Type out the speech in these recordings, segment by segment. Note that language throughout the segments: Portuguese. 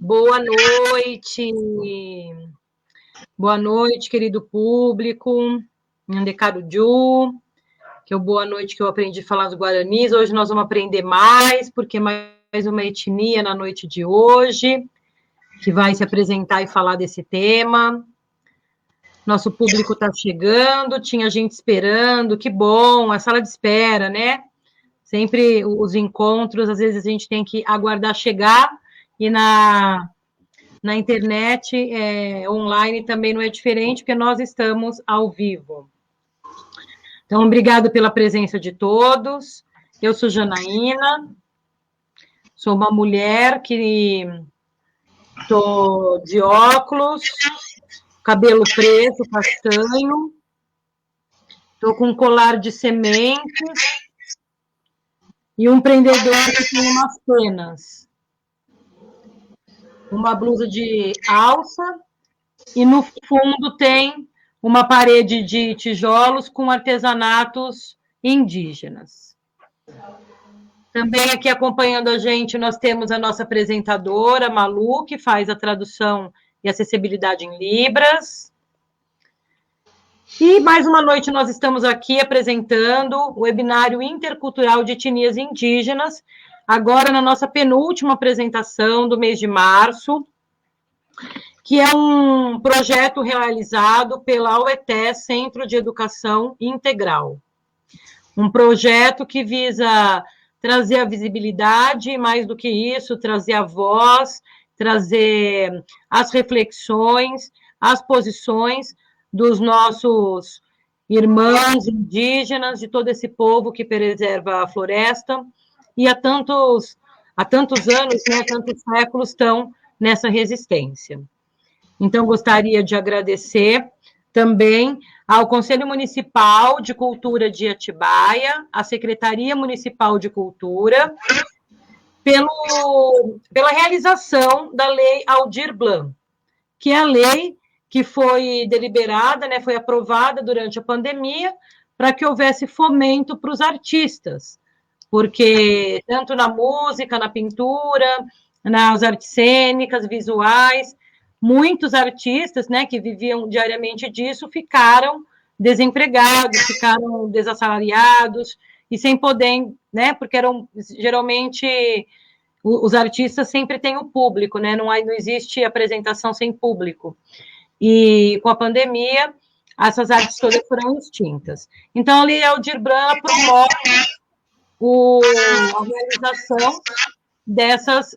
Boa noite. Boa noite, querido público. Ndecaro Ju, que é o boa noite que eu aprendi a falar dos guaranis. Hoje nós vamos aprender mais, porque mais uma etnia na noite de hoje, que vai se apresentar e falar desse tema. Nosso público está chegando, tinha gente esperando, que bom, a sala de espera, né? Sempre os encontros, às vezes a gente tem que aguardar chegar, e na internet, online também não é diferente, porque nós estamos ao vivo. Então, obrigado pela presença de todos. Eu sou Janaína, sou uma mulher que estou de óculos, cabelo preto, castanho, estou com um colar de sementes e um prendedor que tem umas penas. Uma blusa de alça e no fundo tem uma parede de tijolos com artesanatos indígenas. Também aqui acompanhando a gente, nós temos a nossa apresentadora, Malu, que faz a tradução e acessibilidade em Libras. E mais uma noite nós estamos aqui apresentando o webinário intercultural de etnias indígenas, agora na nossa penúltima apresentação do mês de março, que é um projeto realizado pela UET, Centro de Educação Integral. Um projeto que visa trazer a visibilidade, e mais do que isso, trazer a voz, trazer as reflexões, as posições dos nossos irmãos indígenas, de todo esse povo que preserva a floresta, e há tantos anos, né, tantos séculos estão nessa resistência. Então, gostaria de agradecer também ao Conselho Municipal de Cultura de Atibaia, à Secretaria Municipal de Cultura, pela realização da Lei Aldir Blanc, que é a lei que foi deliberada, né, foi aprovada durante a pandemia, para que houvesse fomento para os artistas, porque tanto na música, na pintura, nas artes cênicas, visuais, muitos artistas, né, que viviam diariamente disso, ficaram desempregados, ficaram desassalariados e sem poder, né, porque eram geralmente os artistas sempre têm o público, né, não existe apresentação sem público. E com a pandemia, essas artes todas foram extintas. Então, a Lei Aldir Blanc promove a realização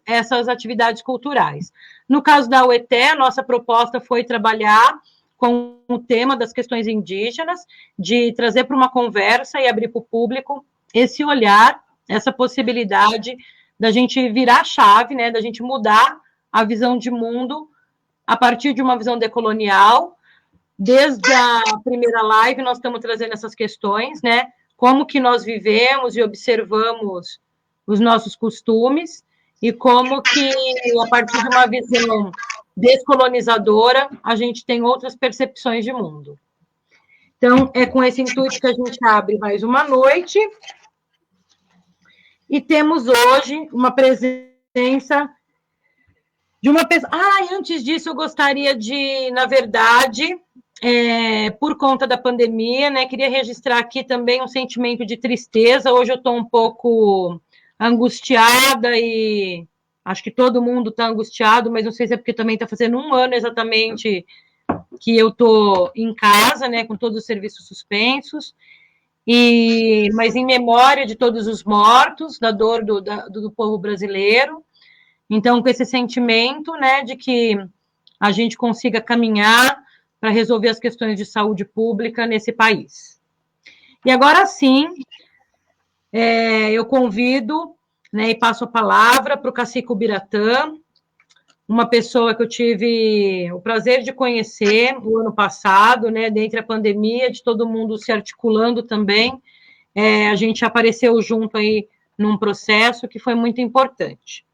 essas atividades culturais. No caso da UET, a nossa proposta foi trabalhar com o tema das questões indígenas, de trazer para uma conversa e abrir para o público esse olhar, essa possibilidade da gente virar a chave, né, da gente mudar a visão de mundo a partir de uma visão decolonial. Desde a primeira live, nós estamos trazendo essas questões, né, como que nós vivemos e observamos os nossos costumes, e como que, a partir de uma visão descolonizadora, a gente tem outras percepções de mundo. Então, é com esse intuito que a gente abre mais uma noite, e temos hoje uma presença de uma pessoa... antes disso, eu gostaria de, na verdade, por conta da pandemia, né, queria registrar aqui também um sentimento de tristeza. Hoje eu estou um pouco angustiada, e acho que todo mundo está angustiado, mas não sei se é porque também está fazendo um ano exatamente que eu estou em casa, né, com todos os serviços suspensos, mas em memória de todos os mortos, da dor do povo brasileiro. Então, com esse sentimento, né, de que a gente consiga caminhar para resolver as questões de saúde pública nesse país. E agora sim, eu convido, né, e passo a palavra para o Cacique Ubiratã, uma pessoa que eu tive o prazer de conhecer no ano passado, né, dentre a pandemia, de todo mundo se articulando também, a gente apareceu junto aí num processo que foi muito importante.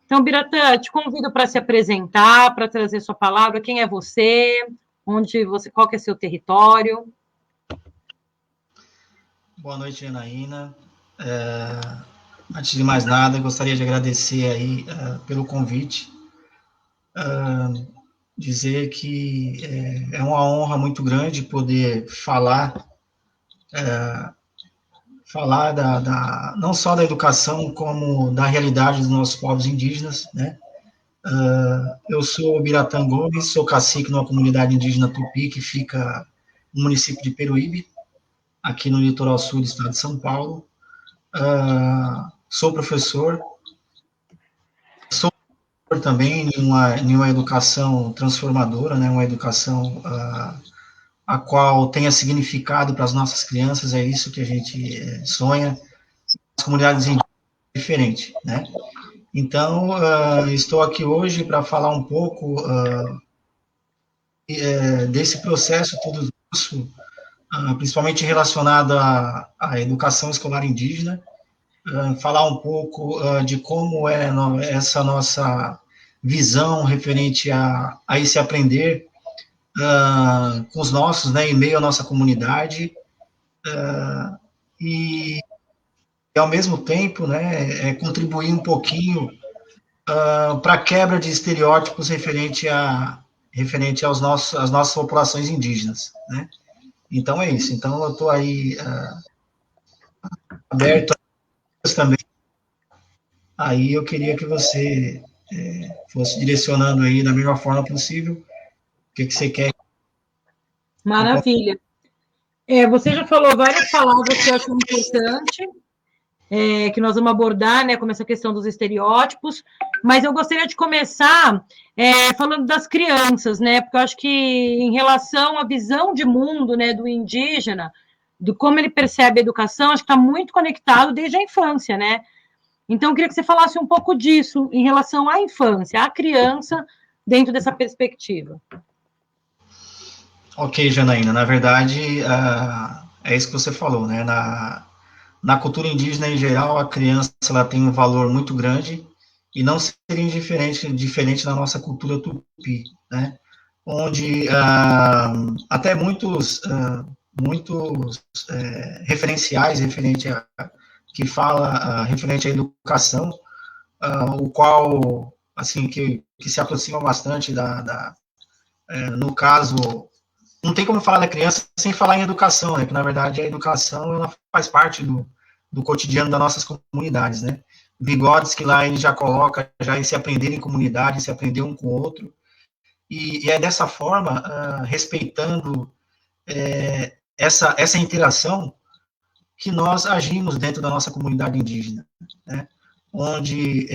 Então, Ubiratã, te convido para se apresentar, para trazer sua palavra. Quem é você? Qual que é seu território? Boa noite, Janaína. Antes de mais nada, eu gostaria de agradecer aí pelo convite dizer que é uma honra muito grande poder falar não só da educação, como da realidade dos nossos povos indígenas, né? Eu sou Biratã Gomes, sou cacique numa comunidade indígena Tupi, que fica no município de Peruíbe, aqui no litoral sul do estado de São Paulo. Sou professor também em uma educação transformadora, né? Uma educação a qual tenha significado para as nossas crianças, é isso que a gente sonha. As comunidades indígenas é diferente, né? Então, estou aqui hoje para falar um pouco desse processo todo nosso, principalmente relacionado à educação escolar indígena, falar um pouco de como é essa nossa visão referente a esse aprender com os nossos, né, em meio à nossa comunidade, e ao mesmo tempo, né, contribuir um pouquinho para a quebra de estereótipos referente às nossas populações indígenas, né? Então é isso. Então eu estou aí aberto a também. Aí eu queria que você fosse direcionando aí da melhor forma possível o que você quer. Maravilha. Você já falou várias palavras que eu acho importante, que nós vamos abordar, né, como essa questão dos estereótipos, mas eu gostaria de começar falando das crianças, né, porque eu acho que em relação à visão de mundo, né, do indígena, do como ele percebe a educação, acho que está muito conectado desde a infância, né? Então, eu queria que você falasse um pouco disso em relação à infância, à criança, dentro dessa perspectiva. Ok, Janaína, na verdade, é isso que você falou, né? Na cultura indígena em geral, a criança ela tem um valor muito grande e não seria diferente na nossa cultura tupi, né? Onde até muitos referenciais que fala referente à educação, o qual assim que se aproxima bastante no caso, não tem como falar da criança sem falar em educação, né? Que na verdade a educação ela faz parte do cotidiano das nossas comunidades, né? Vygotsky lá ele já coloca já esse aprender em comunidade, esse aprender um com o outro, e é dessa forma, respeitando essa interação, que nós agimos dentro da nossa comunidade indígena, né? Onde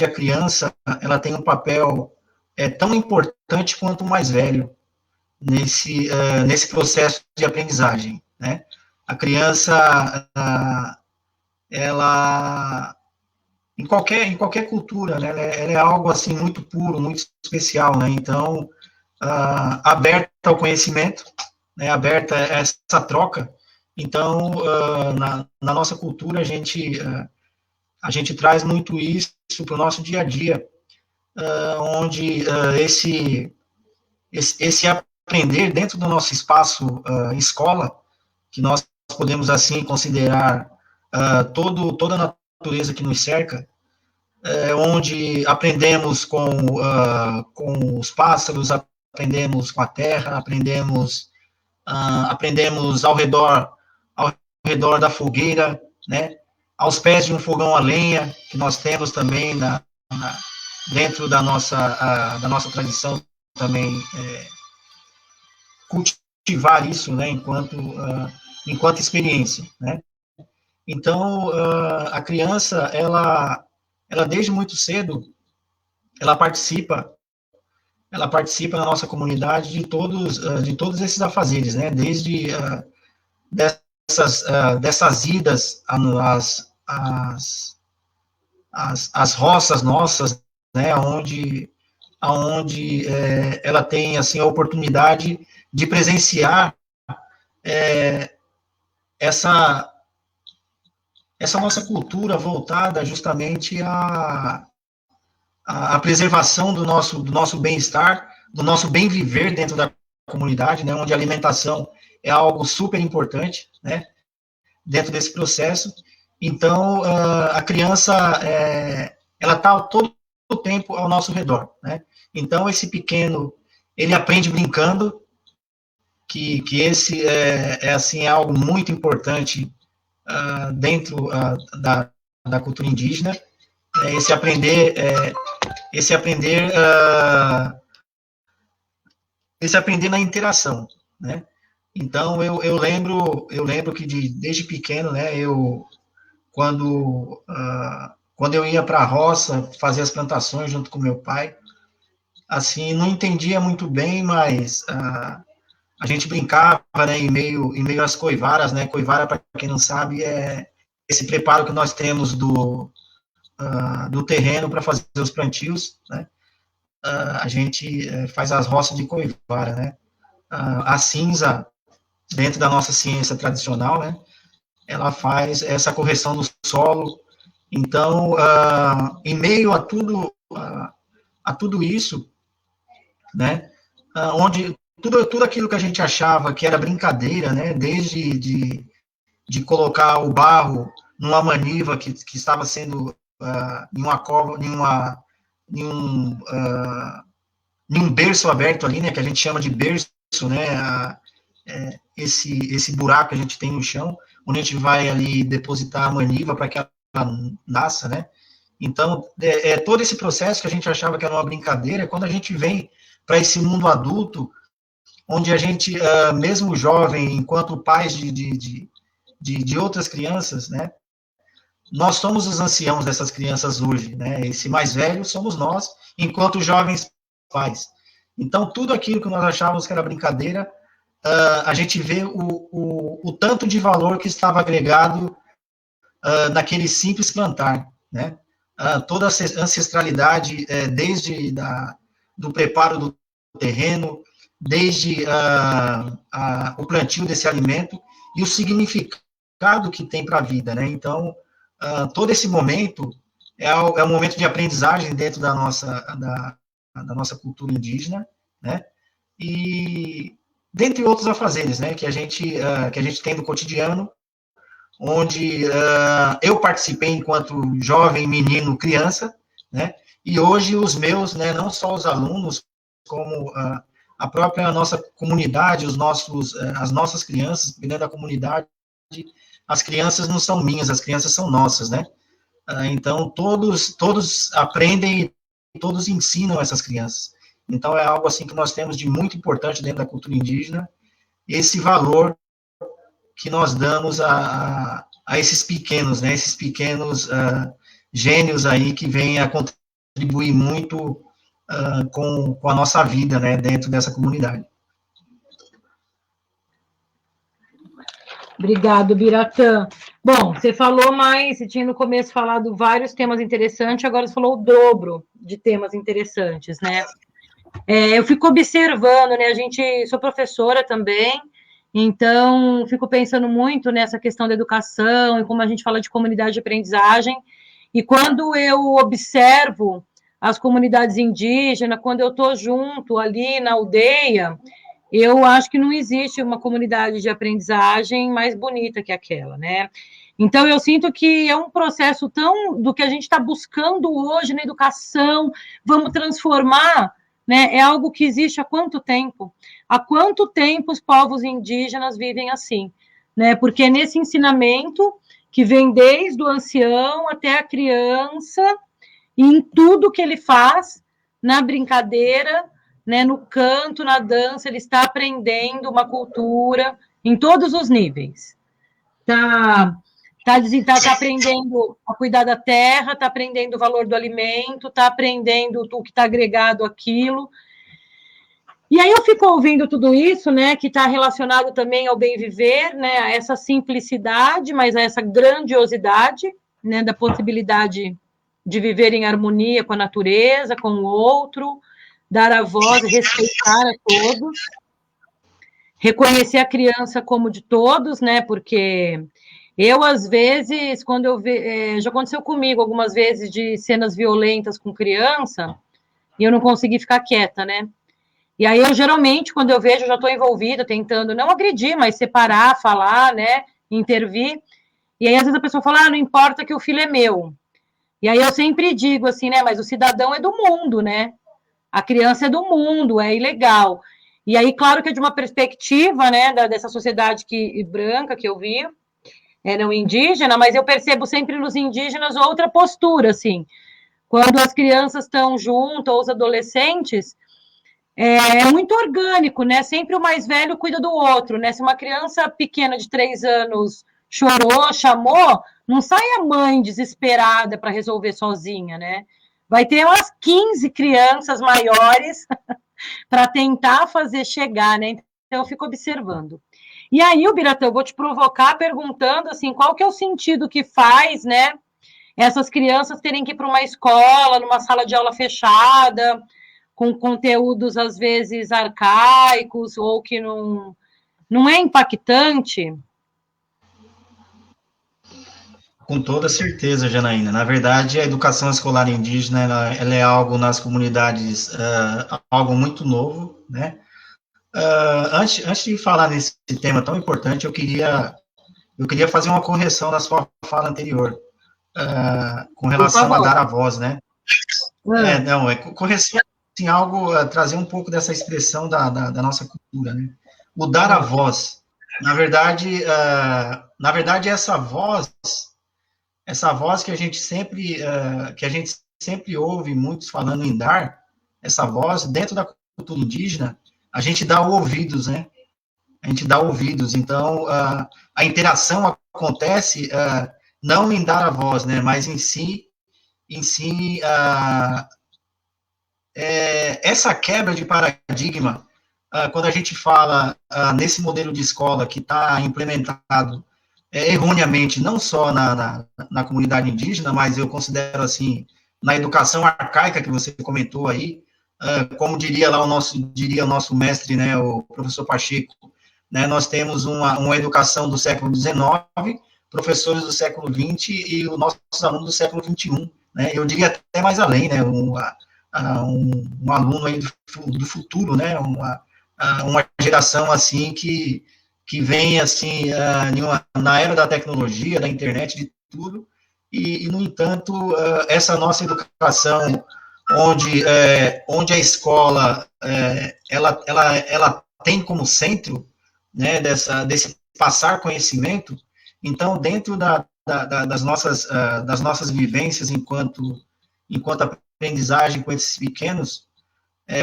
a criança ela tem um papel tão importante quanto o mais velho nesse processo de aprendizagem, né? A criança, ela em qualquer cultura, né? Ela é algo assim muito puro, muito especial, né? Então, aberta ao conhecimento, né? Aberta a essa troca. Então, na nossa cultura a gente traz muito isso para o nosso dia a dia, onde esse aprender dentro do nosso espaço escola, que nós podemos assim considerar toda a natureza que nos cerca, onde aprendemos com os pássaros, aprendemos com a terra, aprendemos ao redor da fogueira, né? Aos pés de um fogão a lenha, que nós temos também dentro da nossa tradição também, cultivar isso, né, enquanto experiência, né? Então, a criança, ela desde muito cedo, ela participa na nossa comunidade de todos esses afazeres, né? Desde dessas idas às roças nossas, né? Onde ela tem assim a oportunidade de presenciar essa nossa cultura voltada justamente à preservação do nosso bem-estar, do nosso bem viver dentro da comunidade, né, onde a alimentação é algo super importante, né, dentro desse processo. Então, a criança, ela está todo o tempo ao nosso redor, né? Então, esse pequeno, ele aprende brincando, que esse assim, é algo muito importante dentro da cultura indígena, esse aprender, esse aprender na interação, né? Então, eu lembro que desde pequeno, né, quando eu ia para a roça fazer as plantações junto com meu pai, assim, não entendia muito bem, mas a gente brincava, né, em meio às coivaras, né? Coivara, para quem não sabe, é esse preparo que nós temos do terreno para fazer os plantios, né? A gente faz as roças de coivara, né? A cinza, dentro da nossa ciência tradicional, né? Ela faz essa correção do solo. Então, em meio a tudo isso, né? Onde tudo aquilo que a gente achava que era brincadeira, né? Desde de colocar o barro numa maniva que estava sendo em uma cova, em um berço aberto ali, né? Que a gente chama de berço, né? Esse buraco que a gente tem no chão, onde a gente vai ali depositar a maniva para que ela nasça, né? Então, todo esse processo que a gente achava que era uma brincadeira, quando a gente vem para esse mundo adulto, onde a gente, mesmo jovem, enquanto pais de outras crianças, né? Nós somos os anciãos dessas crianças hoje, né? Esse mais velho somos nós, enquanto jovens pais. Então, tudo aquilo que nós achávamos que era brincadeira, a gente vê o tanto de valor que estava agregado naquele simples plantar, né? Toda a ancestralidade, desde do preparo do terreno, desde o plantio desse alimento e o significado que tem para a vida, né? Então, todo esse momento é um momento de aprendizagem dentro da nossa cultura indígena, né? E dentre outros afazeres, né? Que a gente tem no cotidiano, onde eu participei enquanto jovem, menino, criança, né? E hoje os meus, né? Não só os alunos, como a própria nossa comunidade, as nossas crianças, dentro da comunidade, as crianças não são minhas, as crianças são nossas, né? Então, todos aprendem e todos ensinam essas crianças. Então, é algo assim que nós temos de muito importante dentro da cultura indígena, esse valor que nós damos a esses pequenos, né? Esses pequenos gênios aí que vêm a contribuir muito com a nossa vida, né? Dentro dessa comunidade. Obrigado, Biratã. Bom, você falou mais, você tinha no começo falado vários temas interessantes, agora você falou o dobro de temas interessantes, né? Eu fico observando, né? Sou professora também, então fico pensando muito nessa questão da educação e como a gente fala de comunidade de aprendizagem. E quando eu observo as comunidades indígenas, quando eu estou junto ali na aldeia, eu acho que não existe uma comunidade de aprendizagem mais bonita que aquela, né? Então, eu sinto que é um processo tão do que a gente está buscando hoje na educação, vamos transformar, né? É algo que existe há quanto tempo? Há quanto tempo os povos indígenas vivem assim, né? Porque é nesse ensinamento que vem desde o ancião até a criança, e em tudo que ele faz, na brincadeira, né, no canto, na dança, ele está aprendendo uma cultura em todos os níveis. Tá aprendendo a cuidar da terra, está aprendendo o valor do alimento, está aprendendo o que está agregado àquilo. E aí eu fico ouvindo tudo isso, né, que está relacionado também ao bem viver, né, a essa simplicidade, mas a essa grandiosidade, né, da possibilidade de viver em harmonia com a natureza, com o outro, dar a voz, respeitar a todos, reconhecer a criança como de todos, né? Porque eu, às vezes, quando eu vejo, já aconteceu comigo algumas vezes de cenas violentas com criança, e eu não consegui ficar quieta, né? E aí eu, geralmente, quando eu vejo, eu já estou envolvida, tentando não agredir, mas separar, falar, né? Intervir. E aí, às vezes, a pessoa fala, não importa que o filho é meu. E aí eu sempre digo assim, né? Mas o cidadão é do mundo, né? a criança é do mundo, é ilegal. E aí, claro que é de uma perspectiva, né, dessa sociedade branca que eu vi, não indígena, mas eu percebo sempre nos indígenas outra postura, assim. Quando as crianças estão juntas, ou os adolescentes, é muito orgânico, né? Sempre o mais velho cuida do outro, né? Se uma criança pequena de 3 anos chorou, chamou, não sai a mãe desesperada para resolver sozinha, né? Vai ter umas 15 crianças maiores para tentar fazer chegar, né? Então eu fico observando. E aí, Biratã, eu vou te provocar perguntando assim, qual que é o sentido que faz, né? Essas crianças terem que ir para uma escola, numa sala de aula fechada, com conteúdos às vezes arcaicos ou que não é impactante? Com toda certeza, Janaína. Na verdade, a educação escolar indígena, ela é algo nas comunidades, algo muito novo, né? Antes de falar nesse tema tão importante, eu queria fazer uma correção na sua fala anterior, com relação a dar a voz, né? Correção, assim, algo, trazer um pouco dessa expressão da nossa cultura, né? O dar a voz. Na verdade, essa voz que a gente sempre ouve muitos falando em dar, essa voz, dentro da cultura indígena, a gente dá ouvidos, né? A gente dá ouvidos. Então, a interação acontece não em dar a voz, né? Mas em si essa quebra de paradigma, quando a gente fala nesse modelo de escola que está implementado erroneamente, não só na comunidade indígena, mas eu considero assim, na educação arcaica que você comentou aí, como diria o nosso mestre, né, o professor Pacheco, né, nós temos uma educação do século XIX, professores do século XX e os nossos alunos do século XXI, né, eu diria até mais além, né, um aluno aí do futuro, né, uma geração assim que vem assim na era da tecnologia, da internet, de tudo, e no entanto essa nossa educação onde a escola ela tem como centro, né, desse passar conhecimento. Então, dentro das nossas vivências enquanto aprendizagem com esses pequenos,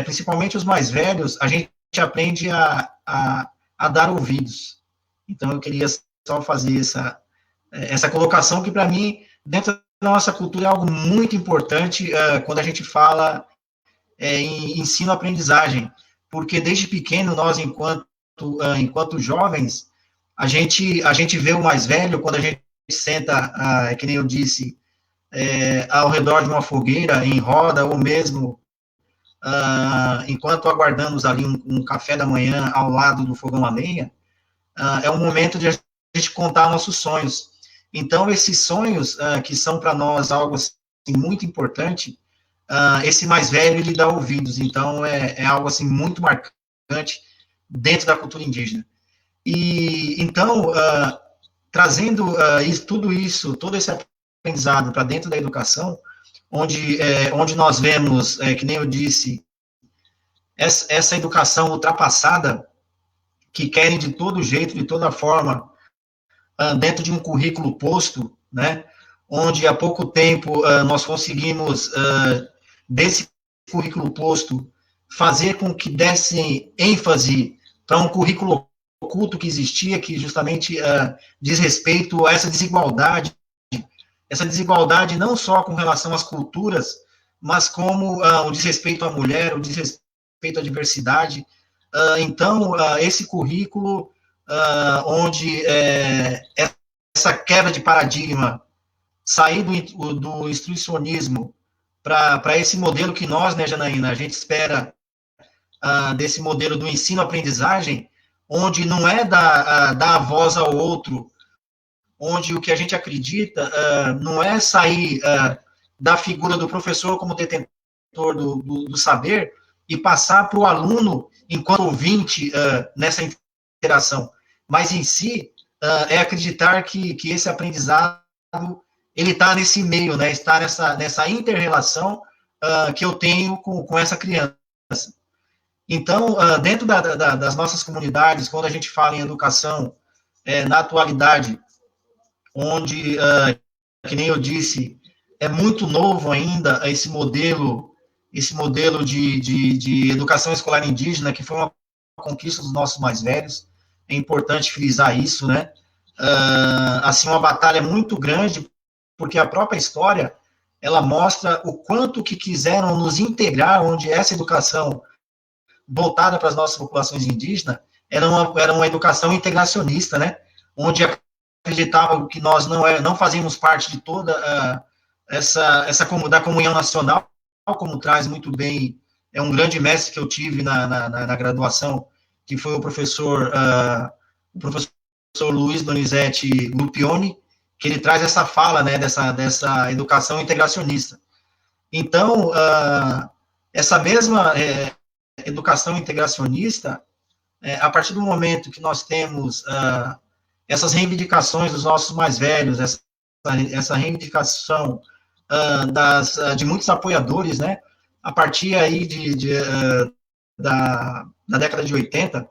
principalmente os mais velhos, a gente aprende a dar ouvidos. Então, eu queria só fazer essa colocação que, para mim, dentro da nossa cultura, é algo muito importante quando a gente fala em ensino-aprendizagem, porque desde pequeno, nós, enquanto jovens, a gente vê o mais velho, quando a gente senta, que nem eu disse, ao redor de uma fogueira, em roda, ou mesmo enquanto aguardamos ali um café da manhã ao lado do fogão a lenha, é um momento de a gente contar nossos sonhos. Então, esses sonhos, que são para nós algo assim, muito importante, esse mais velho, ele dá ouvidos. Então, é algo assim muito marcante dentro da cultura indígena. E, então, trazendo tudo isso, todo esse aprendizado para dentro da educação, onde nós vemos, que nem eu disse, essa educação ultrapassada, que querem de todo jeito, de toda forma, dentro de um currículo posto, né, onde há pouco tempo nós conseguimos, desse currículo posto, fazer com que dessem ênfase para um currículo oculto que existia, que justamente diz respeito a essa desigualdade não só com relação às culturas, mas como o desrespeito à mulher, o desrespeito à diversidade. Então, esse currículo, onde essa quebra de paradigma, sair do instrucionismo para esse modelo que nós, né, Janaína, a gente espera desse modelo do ensino-aprendizagem, onde não é dar a voz ao outro, onde o que a gente acredita não é sair da figura do professor como detentor do saber e passar para o aluno enquanto ouvinte nessa interação, mas em si é acreditar que esse aprendizado ele está nesse meio, né, está nessa inter-relação que eu tenho com essa criança. Então, dentro das nossas comunidades, quando a gente fala em educação, na atualidade, onde, que nem eu disse, é muito novo ainda esse modelo de educação escolar indígena, que foi uma conquista dos nossos mais velhos, é importante frisar isso, né? Assim, uma batalha muito grande, porque a própria história, ela mostra o quanto que quiseram nos integrar, onde essa educação voltada para as nossas populações indígenas era uma educação integracionista, né? Onde acreditavam que nós não fazíamos parte de toda da comunhão nacional, como traz muito bem, é um grande mestre que eu tive na graduação, que foi o professor Luiz Donizete Lupioni, que ele traz essa fala, né, dessa educação integracionista. Então, essa mesma educação integracionista, a partir do momento que nós temos essas reivindicações dos nossos mais velhos, essa reivindicação de muitos apoiadores, né, a partir aí da década de 80,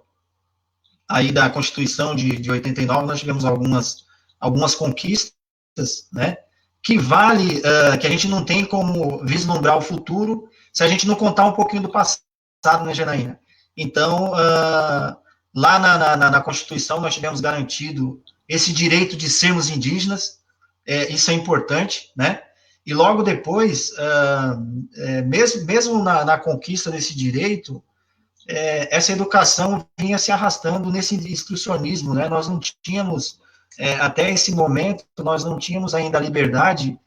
aí da Constituição de 89, nós tivemos algumas conquistas, né, que a gente não tem como vislumbrar o futuro se a gente não contar um pouquinho do passado, né, Janaína? Então, lá na Constituição, nós tivemos garantido esse direito de sermos indígenas, isso é importante, né? E logo depois, mesmo na conquista desse direito, essa educação vinha se arrastando nesse instrucionismo, né? Nós não tínhamos, até esse momento, nós não tínhamos ainda a liberdade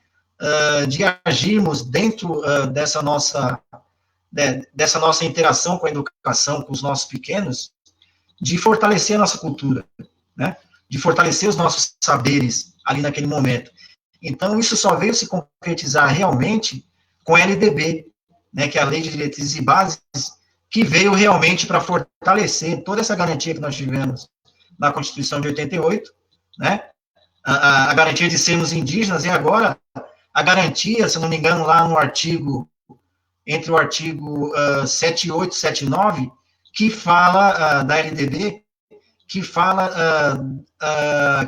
de agirmos dentro dessa nossa interação com a educação, com os nossos pequenos, de fortalecer a nossa cultura, né? De fortalecer os nossos saberes ali naquele momento. Então, isso só veio se concretizar realmente com a LDB, né, que é a Lei de Diretrizes e Bases, que veio realmente para fortalecer toda essa garantia que nós tivemos na Constituição de 88, né, a garantia de sermos indígenas, e agora a garantia, se não me engano, lá no artigo, entre o artigo 78 e 79, que fala da LDB, que fala,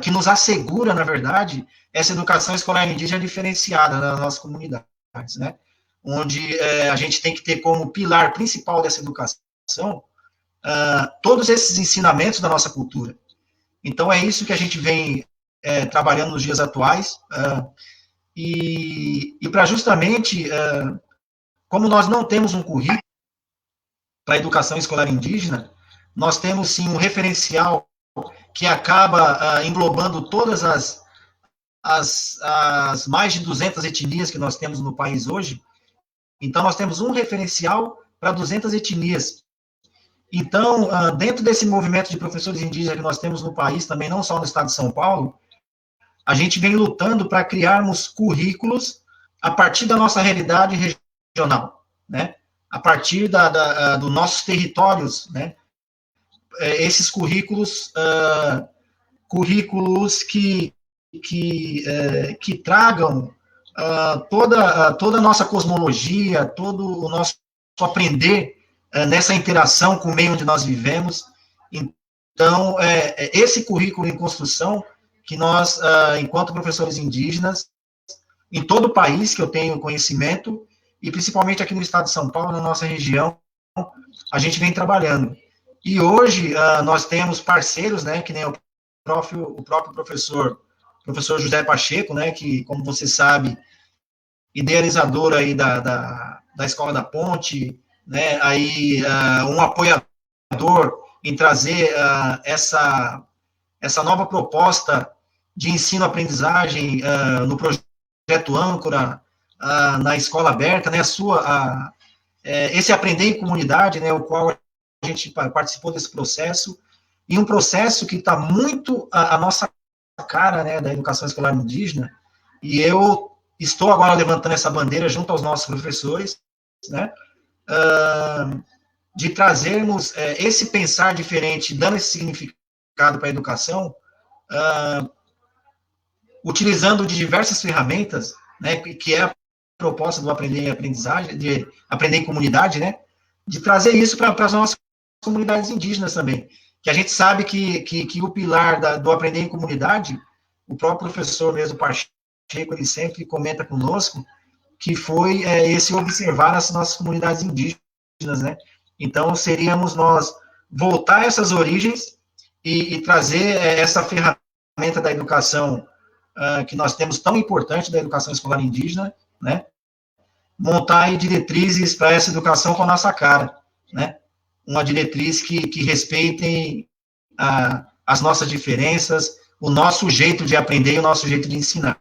que nos assegura, na verdade, essa educação escolar indígena diferenciada nas nossas comunidades, né? Onde a gente tem que ter como pilar principal dessa educação todos esses ensinamentos da nossa cultura. Então, é isso que a gente vem trabalhando nos dias atuais, e para justamente, como nós não temos um currículo para a educação escolar indígena, nós temos, sim, um referencial que acaba englobando todas as mais de 200 etnias que nós temos no país hoje. Então, nós temos um referencial para 200 etnias. Então, dentro desse movimento de professores indígenas que nós temos no país, também não só no estado de São Paulo, a gente vem lutando para criarmos currículos a partir da nossa realidade regional, né? A partir dos nossos territórios, né? Esses currículos que tragam toda a nossa cosmologia, todo o nosso aprender nessa interação com o meio onde nós vivemos. Então, esse currículo em construção que nós, enquanto professores indígenas, em todo o país que eu tenho conhecimento, e principalmente aqui no estado de São Paulo, na nossa região, a gente vem trabalhando. E hoje nós temos parceiros, né, que nem o próprio professor José Pacheco, né, que, como você sabe, idealizador aí da Escola da Ponte, né, aí um apoiador em trazer essa nova proposta de ensino-aprendizagem no projeto Âncora, na escola aberta, né, esse aprender em comunidade, né, o qual a gente participou desse processo, e um processo que está muito a nossa cara, né, da educação escolar indígena, e eu estou agora levantando essa bandeira junto aos nossos professores, né, de trazermos esse pensar diferente, dando esse significado para a educação, utilizando de diversas ferramentas, né, que é a proposta do aprender em aprendizagem, de aprender em comunidade, né, de trazer isso para as nossas comunidades indígenas também, que a gente sabe que o pilar do aprender em comunidade, o próprio professor mesmo, Pacheco, ele sempre comenta conosco, que foi esse observar as nossas comunidades indígenas, né? Então, seríamos nós voltar a essas origens e trazer essa ferramenta da educação que nós temos tão importante, da educação escolar indígena, né? Montar aí diretrizes para essa educação com a nossa cara, né? Uma diretriz que respeitem as nossas diferenças, o nosso jeito de aprender e o nosso jeito de ensinar.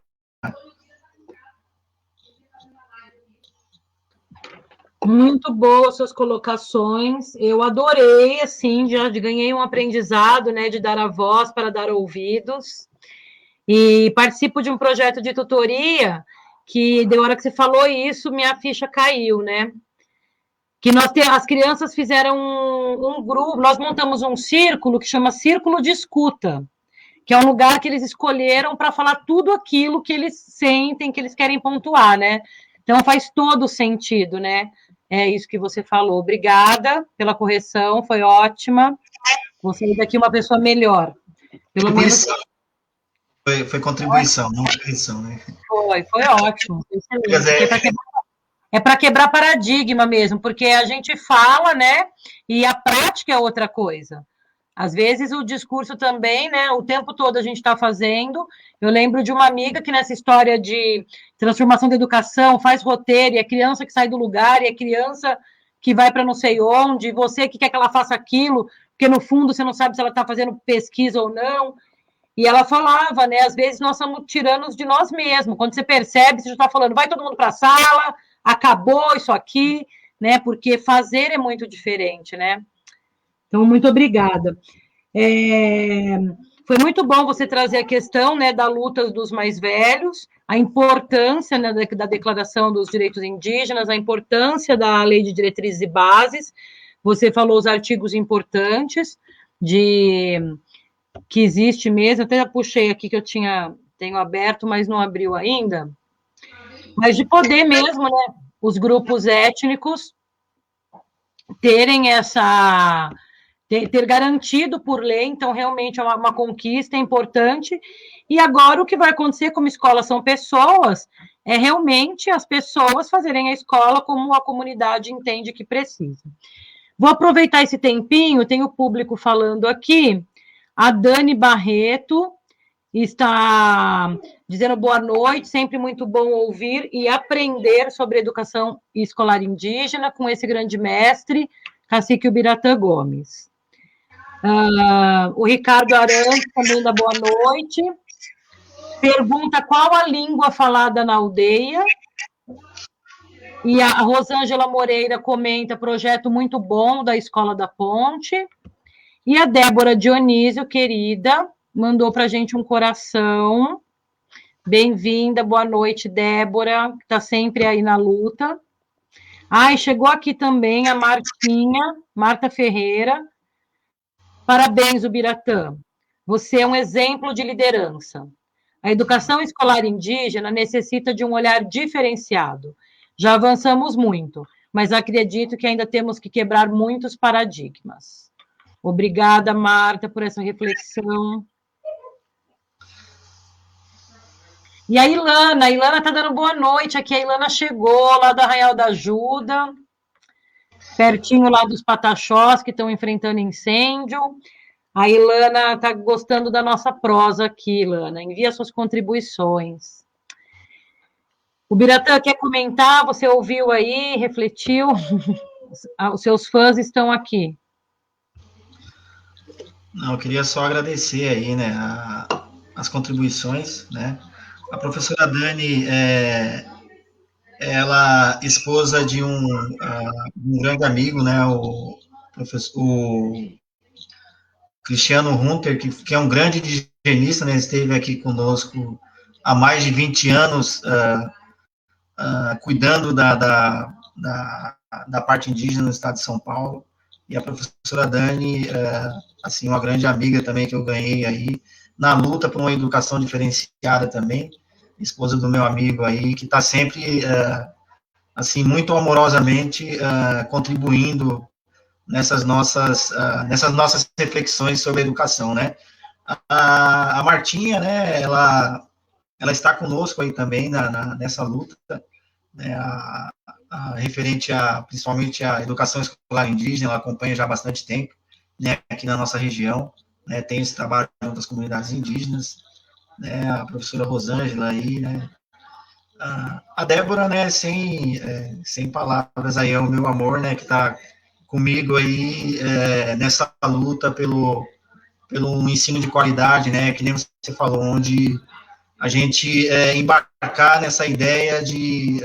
Muito boas suas colocações. Eu adorei, assim, já ganhei um aprendizado, né, de dar a voz para dar ouvidos. E participo de um projeto de tutoria que, da hora que você falou isso, minha ficha caiu, né? Que as crianças fizeram um grupo, nós montamos um círculo que chama Círculo de Escuta, que é um lugar que eles escolheram para falar tudo aquilo que eles sentem, que eles querem pontuar, né? Então faz todo sentido, né? É isso que você falou. Obrigada pela correção, foi ótima. Vou sair daqui uma pessoa melhor. Pelo menos. Foi contribuição, não correção, né? Foi ótimo. É para quebrar paradigma mesmo, porque a gente fala, né? E a prática é outra coisa. Às vezes o discurso também, né? O tempo todo a gente está fazendo. Eu lembro de uma amiga que nessa história de transformação da educação faz roteiro, e é criança que sai do lugar, e é criança que vai para não sei onde, e você que quer que ela faça aquilo, porque no fundo você não sabe se ela está fazendo pesquisa ou não. E ela falava, né? Às vezes nós somos tiranos de nós mesmos. Quando você percebe, você já está falando, vai todo mundo para a sala, acabou isso aqui, né? Porque fazer é muito diferente, né? Então, muito obrigada. Foi muito bom você trazer a questão, né, da luta dos mais velhos, a importância, né, da Declaração dos Direitos Indígenas, a importância da Lei de Diretrizes e Bases. Você falou os artigos importantes que existe mesmo. Até já puxei aqui que eu tenho aberto, mas não abriu ainda. Mas de poder mesmo, né, os grupos étnicos terem ter garantido por lei, então realmente é uma conquista importante. E agora o que vai acontecer, como escola são pessoas, é realmente as pessoas fazerem a escola como a comunidade entende que precisa. Vou aproveitar esse tempinho, tem o público falando aqui, a Dani Barreto está dizendo boa noite, sempre muito bom ouvir e aprender sobre educação escolar indígena com esse grande mestre, Cacique Ubiratã Gomes. O Ricardo Arantes também dá boa noite. Pergunta qual a língua falada na aldeia. E a Rosângela Moreira comenta projeto muito bom da Escola da Ponte. E a Débora Dionísio, querida, mandou para a gente um coração. Bem-vinda, boa noite, Débora, que está sempre aí na luta. E chegou aqui também a Marta Ferreira. Parabéns, Ubiratã. Você é um exemplo de liderança. A educação escolar indígena necessita de um olhar diferenciado. Já avançamos muito, mas acredito que ainda temos que quebrar muitos paradigmas. Obrigada, Marta, por essa reflexão. E a Ilana está dando boa noite aqui. A Ilana chegou lá do Arraial da Ajuda, pertinho lá dos Pataxós, que estão enfrentando incêndio. A Ilana está gostando da nossa prosa aqui, Ilana. Envia suas contribuições. O Ubiratã quer comentar? Você ouviu aí, refletiu? Os seus fãs estão aqui. Não, eu queria só agradecer aí, né, as contribuições, né? A professora Dani ela esposa de um grande amigo, né, o Cristiano Hunter, que é um grande indigenista, né, esteve aqui conosco há mais de 20 anos, cuidando da parte indígena no estado de São Paulo. E a professora Dani, assim, uma grande amiga também que eu ganhei aí, na luta por uma educação diferenciada também, esposa do meu amigo aí, que está sempre assim, muito amorosamente, contribuindo nessas nossas reflexões sobre a educação, né? A Martinha, né, ela está conosco aí também nessa luta, né, referente principalmente à educação escolar indígena, ela acompanha já há bastante tempo, né, aqui na nossa região, né, tem esse trabalho junto às comunidades indígenas, né, a professora Rosângela aí, né, a Débora, né, sem palavras aí, é o meu amor, né, que está comigo aí nessa luta pelo ensino de qualidade, né, que nem você falou, onde a gente embarcar nessa ideia de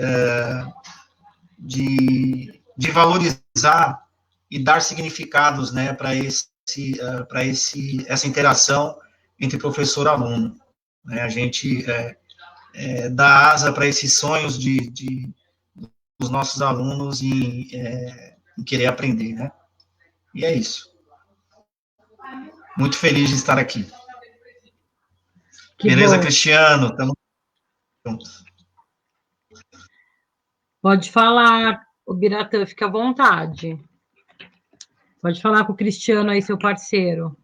valorizar e dar significados, né, para essa interação entre professor e aluno. Né, a gente dá asa para esses sonhos dos nossos alunos em querer aprender, né? E é isso. Muito feliz de estar aqui. Que beleza, bom. Cristiano? Estamos juntos. Pode falar, o Biratã, fica à vontade. Pode falar com o Cristiano aí, seu parceiro.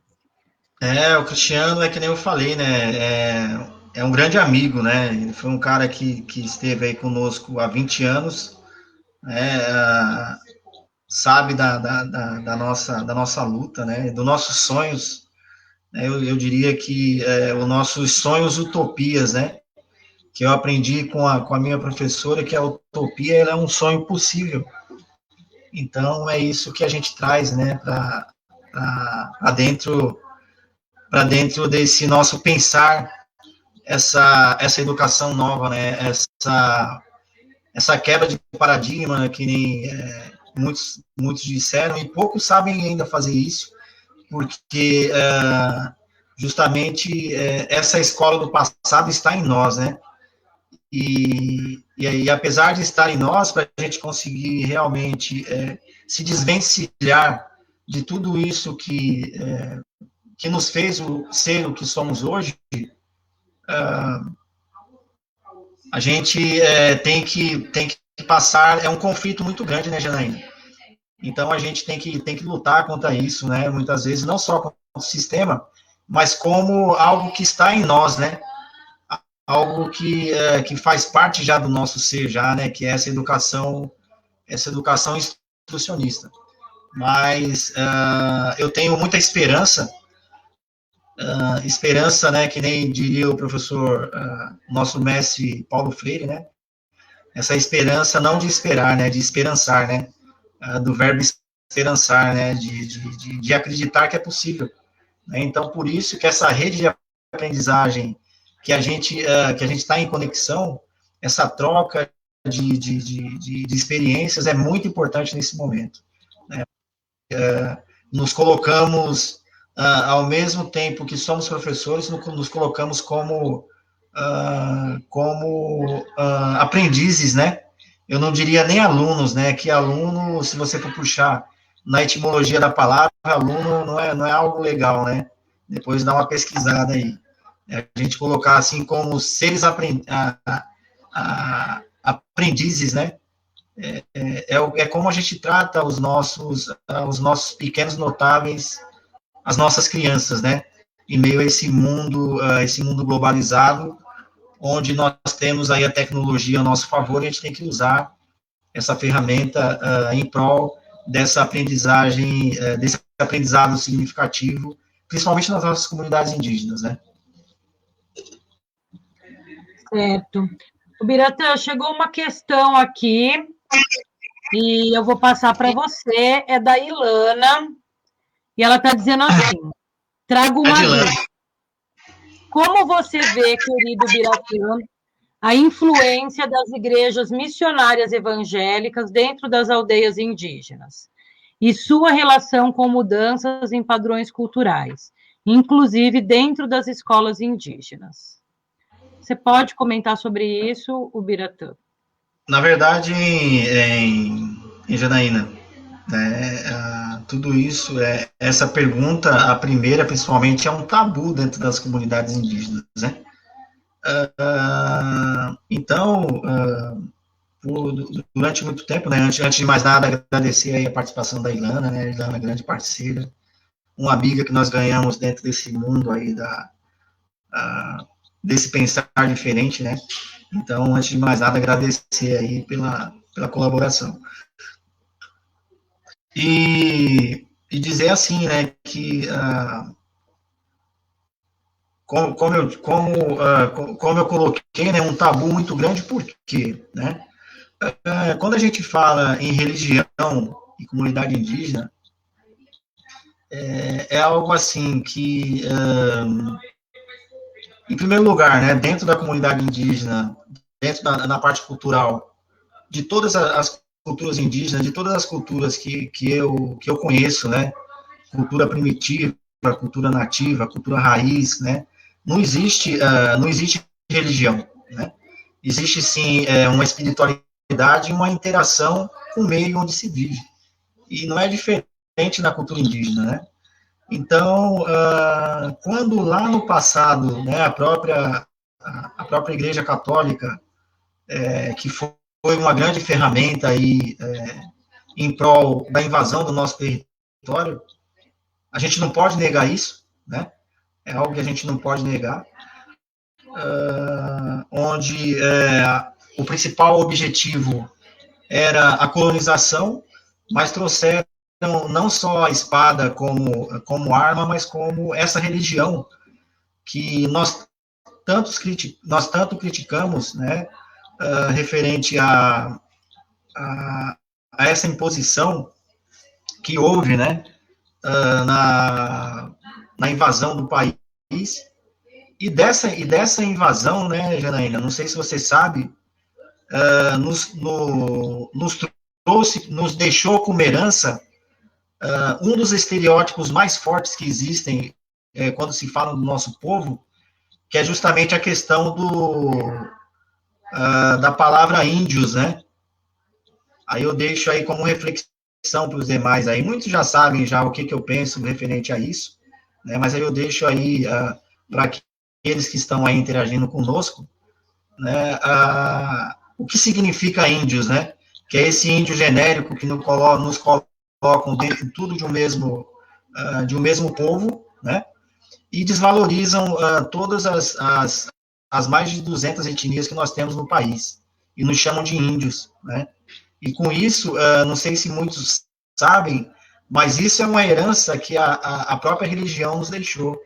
O Cristiano é que nem eu falei, né? É um grande amigo, né? Ele foi um cara que esteve aí conosco há 20 anos, né? Sabe da nossa luta, né? Dos nossos sonhos. Né? Eu diria que os nossos sonhos utopias, né? Que eu aprendi com a minha professora, que a utopia ela é um sonho possível. Então, é isso que a gente traz, né? Para dentro desse nosso pensar essa educação nova, né? Essa quebra de paradigma, né? Que nem muitos disseram, e poucos sabem ainda fazer isso, porque justamente essa escola do passado está em nós, né? E apesar de estar em nós, para a gente conseguir realmente se desvencilhar de tudo isso que nos fez ser o que somos hoje, a gente tem que passar, é um conflito muito grande, né, Janaína? Então, a gente tem que lutar contra isso, né, muitas vezes, não só contra o sistema, mas como algo que está em nós, né, algo que faz parte já do nosso ser, já, né, que é essa educação institucionista. Mas eu tenho muita esperança, né, que nem diria o professor, nosso mestre Paulo Freire, né, essa esperança não de esperar, né, de esperançar, né, do verbo esperançar, né, de acreditar que é possível. Né? Então, por isso que essa rede de aprendizagem que a gente está em conexão, essa troca de experiências é muito importante nesse momento. Né? Nos colocamos, ao mesmo tempo que somos professores, nos colocamos como aprendizes, né? Eu não diria nem alunos, né? Que aluno, se você for puxar na etimologia da palavra, aluno não é algo legal, né? Depois dá uma pesquisada aí. A gente colocar assim como seres aprendizes, né? É como a gente trata os nossos pequenos notáveis, as nossas crianças, né? Em meio a esse mundo globalizado, onde nós temos aí a tecnologia a nosso favor, e a gente tem que usar essa ferramenta em prol dessa aprendizagem, desse aprendizado significativo, principalmente nas nossas comunidades indígenas, né? Certo. O Biratã, chegou uma questão aqui, e eu vou passar para você, é da Ilana, e ela está dizendo assim, trago uma luz. Como você vê, querido Biratã, a influência das igrejas missionárias evangélicas dentro das aldeias indígenas e sua relação com mudanças em padrões culturais, inclusive dentro das escolas indígenas? Você pode comentar sobre isso, o Biratã? Na verdade, em Janaína, tudo isso, essa pergunta, a primeira, principalmente, é um tabu dentro das comunidades indígenas, né? Então, durante muito tempo, né? Antes de mais nada, agradecer aí a participação da Ilana, né? A Ilana, grande parceira, uma amiga que nós ganhamos dentro desse mundo aí desse pensar diferente, né? Então, antes de mais nada, agradecer aí pela colaboração. E dizer assim, né, que como eu coloquei, né, um tabu muito grande, por quê, né? Quando a gente fala em religião e comunidade indígena, é algo assim que, em primeiro lugar, né, dentro da comunidade indígena, dentro da parte cultural, de todas as culturas indígenas, de todas as culturas que eu conheço, né, cultura primitiva, cultura nativa, cultura raiz, né, não existe religião, né? Existe sim uma espiritualidade e uma interação com o meio onde se vive, e não é diferente na cultura indígena, né? Então, quando lá no passado, né, a própria Igreja Católica, que foi uma grande ferramenta aí, em prol da invasão do nosso território, a gente não pode negar isso, né? É algo que a gente não pode negar, onde o principal objetivo era a colonização, mas trouxeram não só a espada como arma, mas como essa religião que nós tanto criticamos, né, referente a essa imposição que houve, né, na invasão do país. E dessa invasão, né, Janaína, não sei se você sabe, nos deixou como herança um dos estereótipos mais fortes que existem quando se fala do nosso povo, que é justamente a questão da palavra índios, né? Aí eu deixo aí como reflexão para os demais aí. Muitos já sabem já o que eu penso referente a isso, né? Mas aí eu deixo aí para aqueles que estão aí interagindo conosco, né? O que significa índios, né? Que é esse índio genérico que nos colocam dentro tudo de um mesmo povo, né? E desvalorizam todas as mais de 200 etnias que nós temos no país, e nos chamam de índios, né? E com isso, não sei se muitos sabem, mas isso é uma herança que a própria religião nos deixou,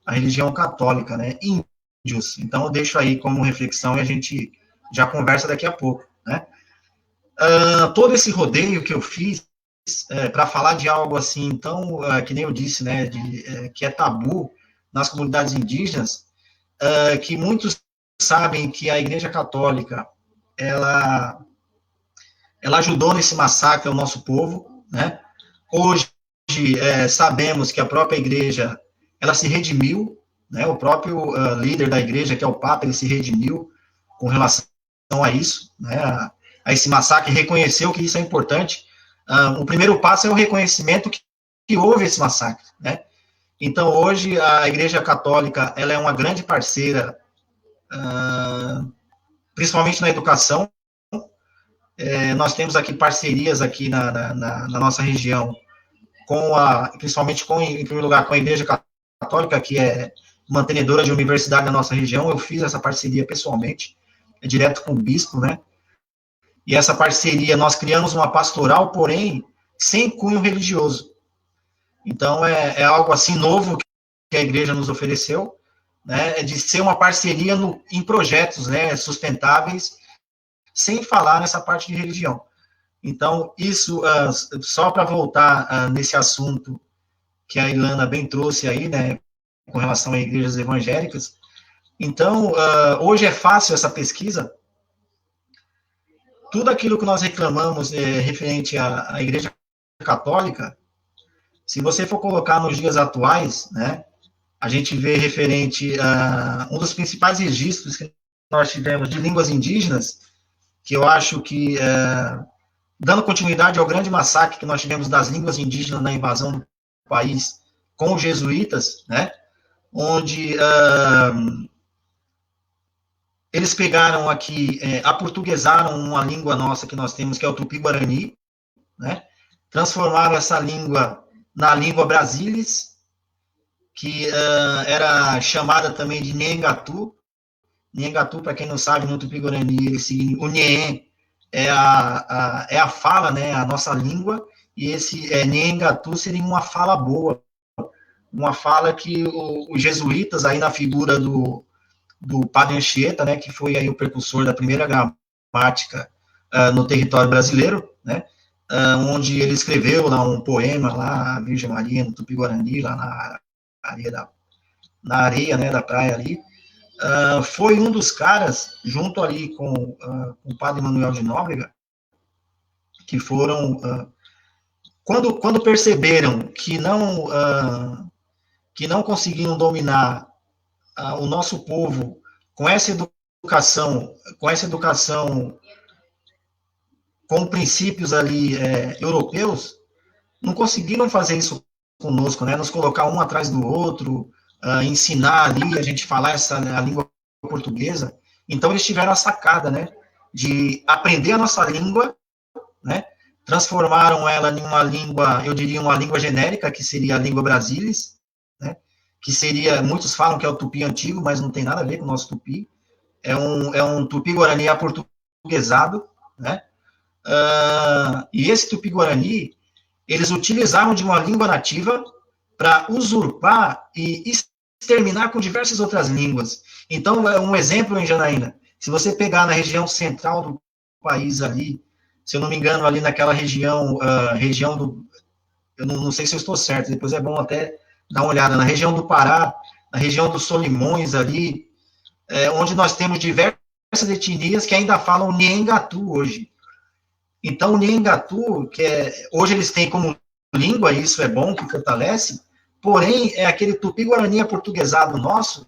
a religião católica, né? Índios. Então, eu deixo aí como reflexão e a gente já conversa daqui a pouco, né? Todo esse rodeio que eu fiz para falar de algo assim, então, que nem eu disse, né, que é tabu nas comunidades indígenas, que muitos sabem que a Igreja Católica, ela ajudou nesse massacre ao nosso povo, né? Hoje, sabemos que a própria Igreja, ela se redimiu, né? O próprio líder da Igreja, que é o Papa, ele se redimiu com relação a isso, né? A esse massacre, reconheceu que isso é importante. O primeiro passo é o reconhecimento que houve esse massacre, né? Então, hoje, a Igreja Católica, ela é uma grande parceira, principalmente na educação. Nós temos aqui parcerias aqui na nossa região, principalmente em primeiro lugar, com a Igreja Católica, que é mantenedora de universidade na nossa região. Eu fiz essa parceria pessoalmente, direto com o bispo, né? E essa parceria, nós criamos uma pastoral, porém, sem cunho religioso. Então, é algo assim novo que a igreja nos ofereceu, né, de ser uma parceria em projetos, né, sustentáveis, sem falar nessa parte de religião. Então, isso, só para voltar nesse assunto que a Ilana bem trouxe aí, né, com relação a igrejas evangélicas. Então, hoje é fácil essa pesquisa. Tudo aquilo que nós reclamamos referente à Igreja Católica, se você for colocar nos dias atuais, né, a gente vê referente a um dos principais registros que nós tivemos de línguas indígenas, que eu acho que, dando continuidade ao grande massacre que nós tivemos das línguas indígenas na invasão do país com os jesuítas, né, onde eles pegaram aqui, aportuguesaram uma língua nossa que nós temos, que é o Tupi-Guarani, né? Transformaram essa língua na língua brasilis, que era chamada também de Nhengatu. Nhengatu, para quem não sabe, no Tupi-Guarani, o Nhen é a fala, né, a nossa língua, e esse Nhengatu seria uma fala boa, uma fala que os jesuítas, aí na figura do Padre Anchieta, né, que foi aí o precursor da primeira gramática no território brasileiro, né, onde ele escreveu lá um poema, lá, a Virgem Maria, no Tupi-Guarani, lá na areia, né, da praia ali. Foi um dos caras, junto ali com o Padre Manuel de Nóbrega, que foram, quando perceberam que não conseguiam dominar o nosso povo com essa educação com princípios ali europeus, não conseguiram fazer isso conosco, né? Nos colocar um atrás do outro, ensinar ali a gente falar a língua portuguesa. Então eles tiveram a sacada, né? De aprender a nossa língua, né? Transformaram ela em uma língua, eu diria uma língua genérica, que seria a língua brasilis, né? Que seria, muitos falam que é o tupi antigo, mas não tem nada a ver com o nosso tupi. É um tupi-guarani aportuguesado, né? E esse tupi-guarani, eles utilizavam de uma língua nativa para usurpar e exterminar com diversas outras línguas. Então, um exemplo em Janaína, se você pegar na região central do país ali, se eu não me engano, ali naquela região do... Eu não sei se eu estou certo, depois é bom até dar uma olhada, na região do Pará, na região dos Solimões ali, onde nós temos diversas etnias que ainda falam Nhengatu hoje. Então, o Nhengatu, hoje eles têm como língua, e isso é bom, que fortalece, porém, é aquele tupi-guarani aportuguesado nosso,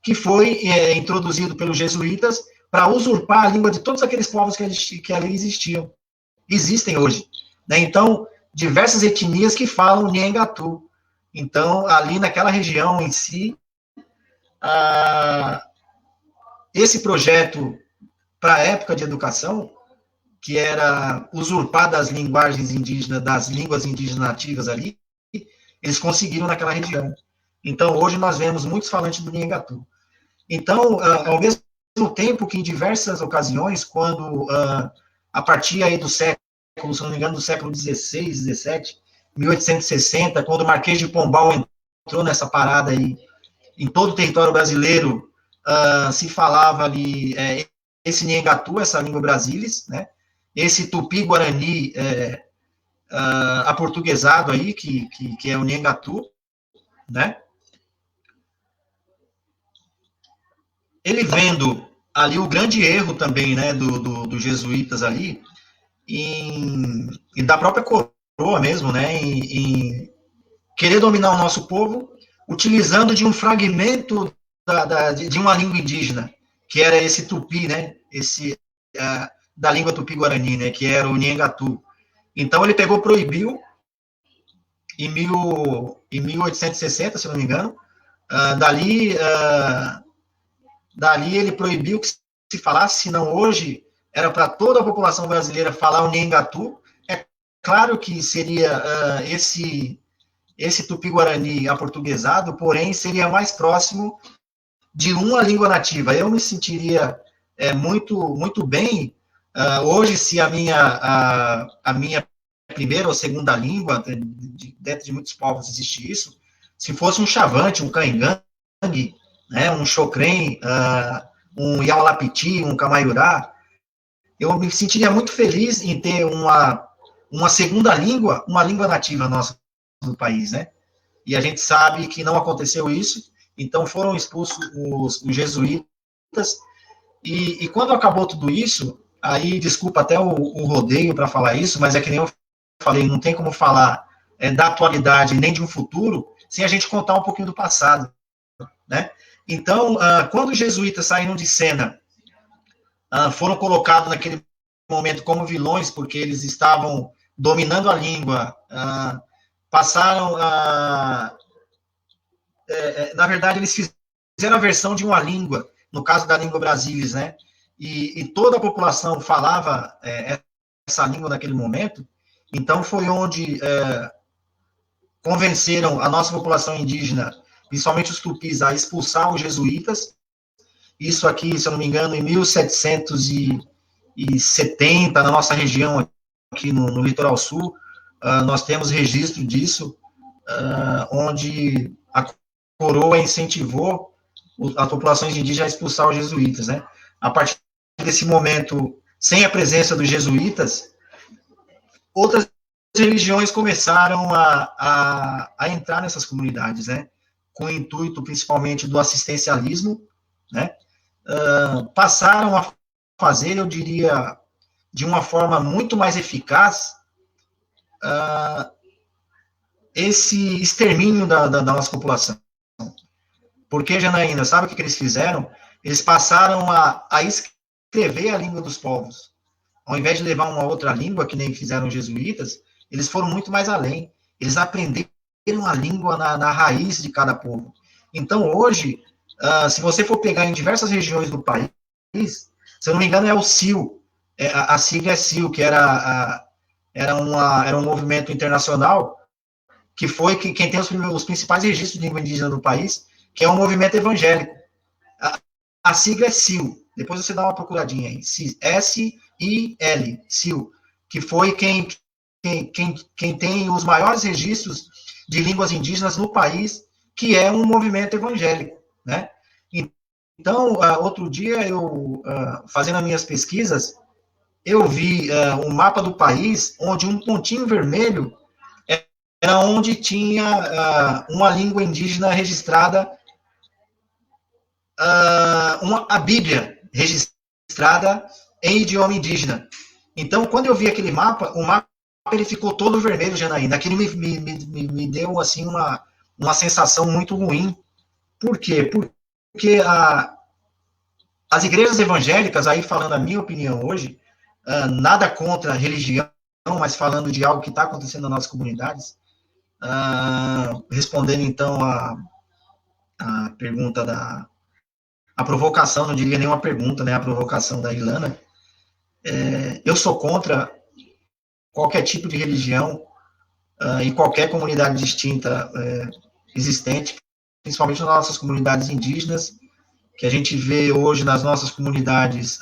que foi introduzido pelos jesuítas para usurpar a língua de todos aqueles povos que ali existem hoje. Né? Então, diversas etnias que falam Nhengatu. Então, ali naquela região em si, esse projeto para a época de educação, que era usurpar das linguagens indígenas, das línguas indígenas nativas ali, eles conseguiram naquela região. Então, hoje nós vemos muitos falantes do Nhengatu. Então, ao mesmo tempo que em diversas ocasiões, quando, a partir aí do século, se não me engano, do século XVI, XVII, 1860, quando o Marquês de Pombal entrou nessa parada aí, em todo o território brasileiro, se falava ali esse Nhengatu, essa língua brasilis, né? Esse tupi-guarani aportuguesado aí, que é o Nhengatu, né? Ele vendo ali o grande erro também, né, dos jesuítas ali, e da própria coroa mesmo, né, em querer dominar o nosso povo, utilizando de um fragmento de uma língua indígena, que era esse tupi, né, da língua tupi-guarani, né, que era o Nhengatu. Então ele proibiu, em 1860, se não me engano, dali ele proibiu que se falasse, senão hoje era para toda a população brasileira falar o Nhengatu. É claro que seria esse tupi-guarani aportuguesado, porém seria mais próximo de uma língua nativa. Eu me sentiria muito, muito bem hoje se a minha primeira ou segunda língua, dentro de muitos povos existe isso, se fosse um chavante, um caingangue, né, um xocrem, um Yaulapiti, um Camaiurá, eu me sentiria muito feliz em ter uma segunda língua, uma língua nativa nossa do país, né? E a gente sabe que não aconteceu isso, então foram expulsos os jesuítas, e quando acabou tudo isso, aí, desculpa até o rodeio para falar isso, mas é que nem eu falei, não tem como falar da atualidade nem de um futuro sem a gente contar um pouquinho do passado, né? Então, quando os jesuítas saíram de cena, foram colocados naquele momento como vilões, porque eles estavam dominando a língua, passaram na verdade, eles fizeram a versão de uma língua no caso da língua brasilis, né? E toda a população falava essa língua naquele momento. Então, foi onde convenceram a nossa população indígena, principalmente os tupis, a expulsar os jesuítas. Isso aqui, se eu não me engano, em 1770, na nossa região, aqui no Litoral Sul, nós temos registro disso, onde a coroa incentivou as populações indígenas a expulsar os jesuítas, né? A partir desse momento, sem a presença dos jesuítas, outras religiões começaram a entrar nessas comunidades, né? Com o intuito, principalmente, do assistencialismo, né? Passaram a fazer, eu diria, de uma forma muito mais eficaz, esse extermínio da nossa população. Porque, Janaína, sabe o que eles fizeram? Eles passaram a escrever a língua dos povos. Ao invés de levar uma outra língua, que nem fizeram os jesuítas, eles foram muito mais além. Eles aprenderam a língua na raiz de cada povo. Então, hoje, se você for pegar em diversas regiões do país, se eu não me engano, é o CIL, a sigla é CIL, que era um movimento internacional, que foi quem tem os principais registros de língua indígena do país, que é um movimento evangélico. A sigla é CIL, depois você dá uma procuradinha aí, S-I-L, CIL, que foi quem tem os maiores registros de línguas indígenas no país, que é um movimento evangélico, né? Então, outro dia, eu, fazendo as minhas pesquisas, eu vi um mapa do país, onde um pontinho vermelho era onde tinha uma língua indígena registrada, a Bíblia registrada em idioma indígena. Então, quando eu vi aquele mapa, o mapa ele ficou todo vermelho, Janaína. Aquilo me deu assim uma sensação muito ruim. Por quê? Porque as igrejas evangélicas, aí falando a minha opinião hoje, nada contra a religião, mas falando de algo que está acontecendo nas nossas comunidades, respondendo então a pergunta a provocação, não diria nenhuma pergunta, né, a provocação da Ilana, eu sou contra qualquer tipo de religião em qualquer comunidade distinta existente, principalmente nas nossas comunidades indígenas, que a gente vê hoje nas nossas comunidades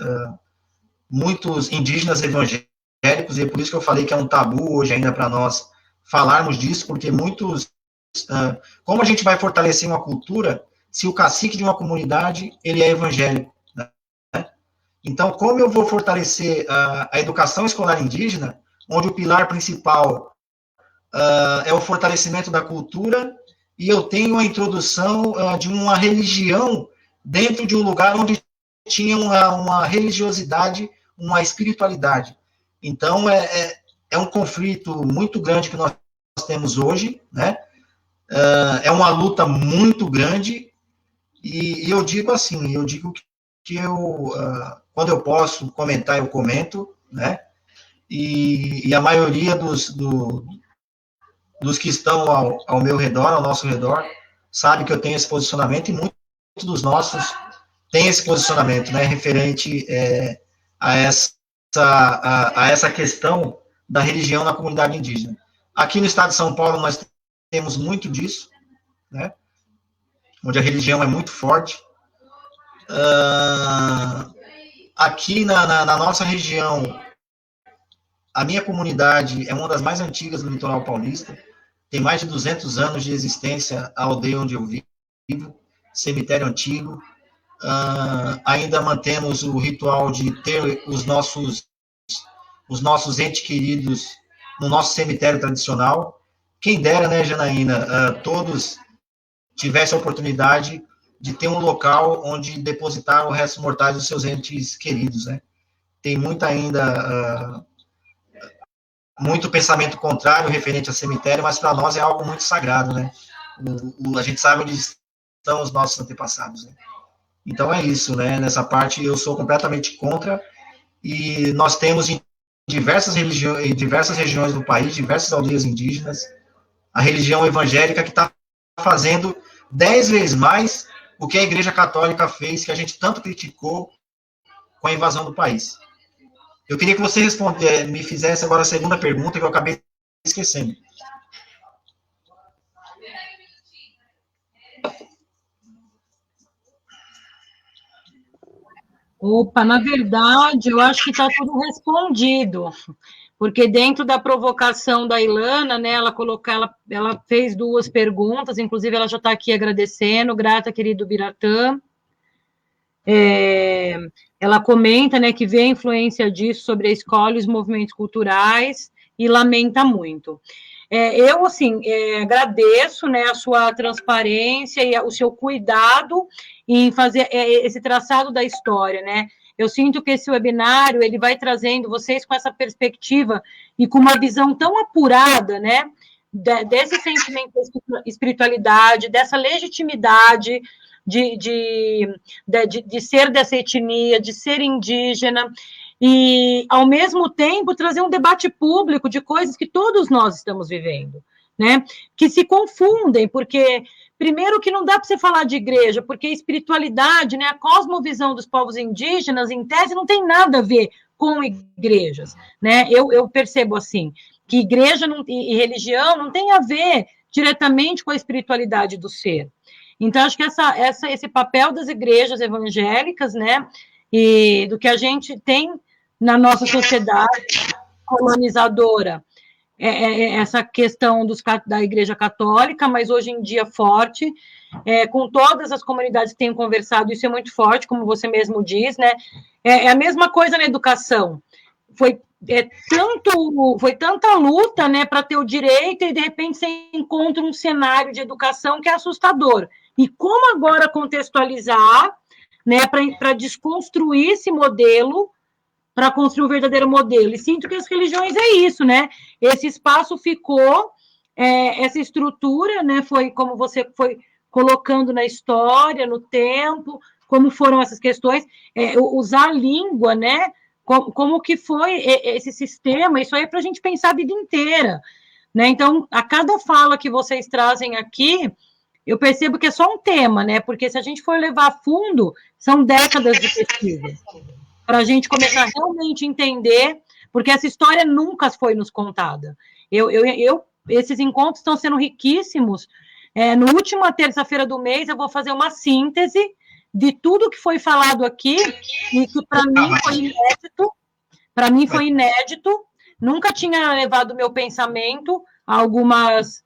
muitos indígenas evangélicos, e é por isso que eu falei que é um tabu hoje ainda para nós falarmos disso, porque muitos... como a gente vai fortalecer uma cultura se o cacique de uma comunidade ele é evangélico, né? Então, como eu vou fortalecer a educação escolar indígena, onde o pilar principal é o fortalecimento da cultura, e eu tenho a introdução de uma religião dentro de um lugar onde tinha uma religiosidade, uma espiritualidade. Então, é um conflito muito grande que nós temos hoje, né? É uma luta muito grande, e eu digo assim, que quando eu posso comentar, eu comento, né? E a maioria dos que estão ao meu redor, ao nosso redor, sabe que eu tenho esse posicionamento, e muitos dos nossos têm esse posicionamento, né, referente a essa questão da religião na comunidade indígena. Aqui no estado de São Paulo, nós temos muito disso, né, onde a religião é muito forte. Aqui na nossa região, a minha comunidade é uma das mais antigas do litoral paulista, tem mais de 200 anos de existência a aldeia onde eu vivo, cemitério antigo. Ainda mantemos o ritual de ter os nossos entes queridos no nosso cemitério tradicional. Quem dera, né, Janaína, todos tivessem a oportunidade de ter um local onde depositar o resto mortais dos seus entes queridos, né? Tem muito pensamento contrário referente ao cemitério, mas para nós é algo muito sagrado, né? A gente sabe onde estão os nossos antepassados, né? Então é isso, né? Nessa parte eu sou completamente contra, e nós temos em diversas regiões do país, diversas aldeias indígenas, a religião evangélica que está fazendo 10 vezes mais o que a Igreja Católica fez, que a gente tanto criticou com a invasão do país. Eu queria que você me fizesse agora a segunda pergunta, que eu acabei esquecendo. Opa, na verdade, eu acho que está tudo respondido, porque dentro da provocação da Ilana, né, ela fez duas perguntas, inclusive ela já está aqui agradecendo, grata, querido Biratã. Ela comenta, né, que vê a influência disso sobre a escola e os movimentos culturais e lamenta muito. Eu, assim, agradeço, né, a sua transparência e o seu cuidado em fazer esse traçado da história, né? Eu sinto que esse webinário, ele vai trazendo vocês com essa perspectiva e com uma visão tão apurada, né, desse sentimento de espiritualidade, dessa legitimidade de ser dessa etnia, de ser indígena, e, ao mesmo tempo, trazer um debate público de coisas que todos nós estamos vivendo, né? Que se confundem, porque, primeiro, que não dá para você falar de igreja, porque a espiritualidade, né, a cosmovisão dos povos indígenas, em tese, não tem nada a ver com igrejas, né? Eu percebo assim, que igreja e religião não tem a ver diretamente com a espiritualidade do ser. Então, acho que esse papel das igrejas evangélicas, né, e do que a gente tem na nossa sociedade colonizadora, essa questão da Igreja Católica, mas hoje em dia forte, com todas as comunidades que tenho conversado, isso é muito forte, como você mesmo diz, né? É a mesma coisa na educação. Foi tanta luta, né, para ter o direito, e de repente você encontra um cenário de educação que é assustador. E como agora contextualizar, né, para desconstruir esse modelo, para construir o verdadeiro modelo? E sinto que as religiões é isso, né? Esse espaço ficou, essa estrutura, né, foi como você foi colocando na história, no tempo, como foram essas questões, usar a língua, né? Como que foi esse sistema, isso aí é para a gente pensar a vida inteira, né? Então, a cada fala que vocês trazem aqui, eu percebo que é só um tema, né? Porque se a gente for levar a fundo, são décadas de pesquisa, para a gente começar realmente a entender, porque essa história nunca foi nos contada. Esses encontros estão sendo riquíssimos. No última terça-feira do mês, eu vou fazer uma síntese de tudo que foi falado aqui, e que para mim foi inédito. Para mim foi inédito. Nunca tinha levado meu pensamento a algumas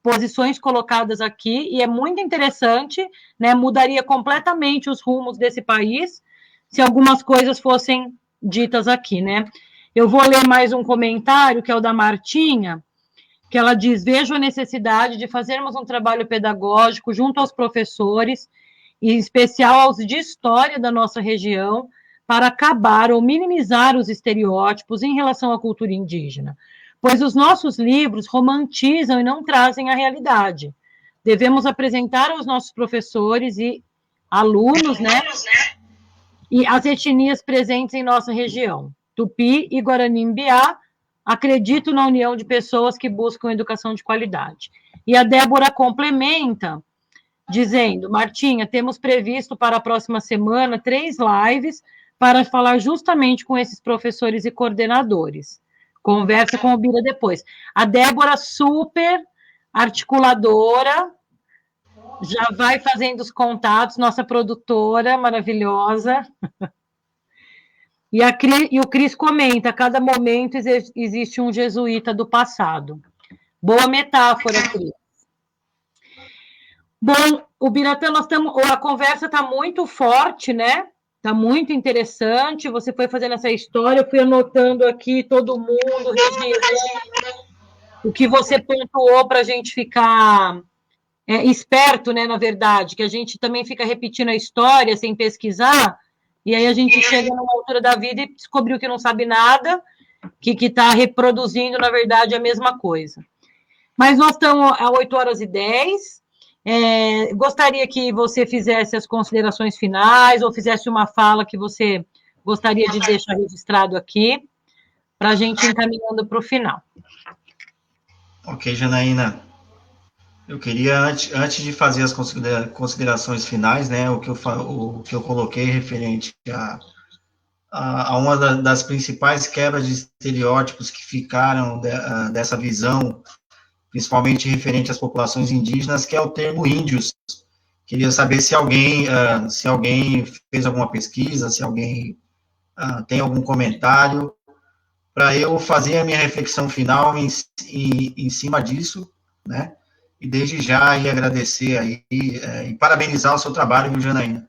posições colocadas aqui, e é muito interessante, né? Mudaria completamente os rumos desse país se algumas coisas fossem ditas aqui, né? Eu vou ler mais um comentário, que é o da Martinha, que ela diz: vejo a necessidade de fazermos um trabalho pedagógico junto aos professores, em especial aos de história da nossa região, para acabar ou minimizar os estereótipos em relação à cultura indígena, pois os nossos livros romantizam e não trazem a realidade. Devemos apresentar aos nossos professores e alunos, né, e as etnias presentes em nossa região, Tupi e Guarani-Mbiá. Acredito na união de pessoas que buscam educação de qualidade. E a Débora complementa, dizendo: Martinha, temos previsto para a próxima semana 3 lives para falar justamente com esses professores e coordenadores. Conversa com o Bira depois. A Débora, super articuladora, já vai fazendo os contatos, nossa produtora maravilhosa. E o Cris comenta: a cada momento existe um jesuíta do passado. Boa metáfora, Cris. Bom, o Biratã, a conversa está muito forte, né? Está muito interessante. Você foi fazendo essa história, eu fui anotando aqui todo mundo, o que você pontuou para a gente ficar esperto, né? Na verdade, que a gente também fica repetindo a história sem pesquisar, e aí a gente chega numa altura da vida e descobriu que não sabe nada, que está reproduzindo, na verdade, a mesma coisa. Mas nós estamos às 8h10. Gostaria que você fizesse as considerações finais, ou fizesse uma fala que você gostaria de deixar registrado aqui, para a gente ir encaminhando para o final. Ok, Janaína. Eu queria, antes de fazer as considerações finais, né, o que eu coloquei referente a uma das principais quebras de estereótipos que ficaram dessa visão, principalmente referente às populações indígenas, que é o termo índios. Queria saber se alguém fez alguma pesquisa, se alguém tem algum comentário, para eu fazer a minha reflexão final em cima disso, né? E desde já aí agradecer aí e parabenizar o seu trabalho, viu, Janaína?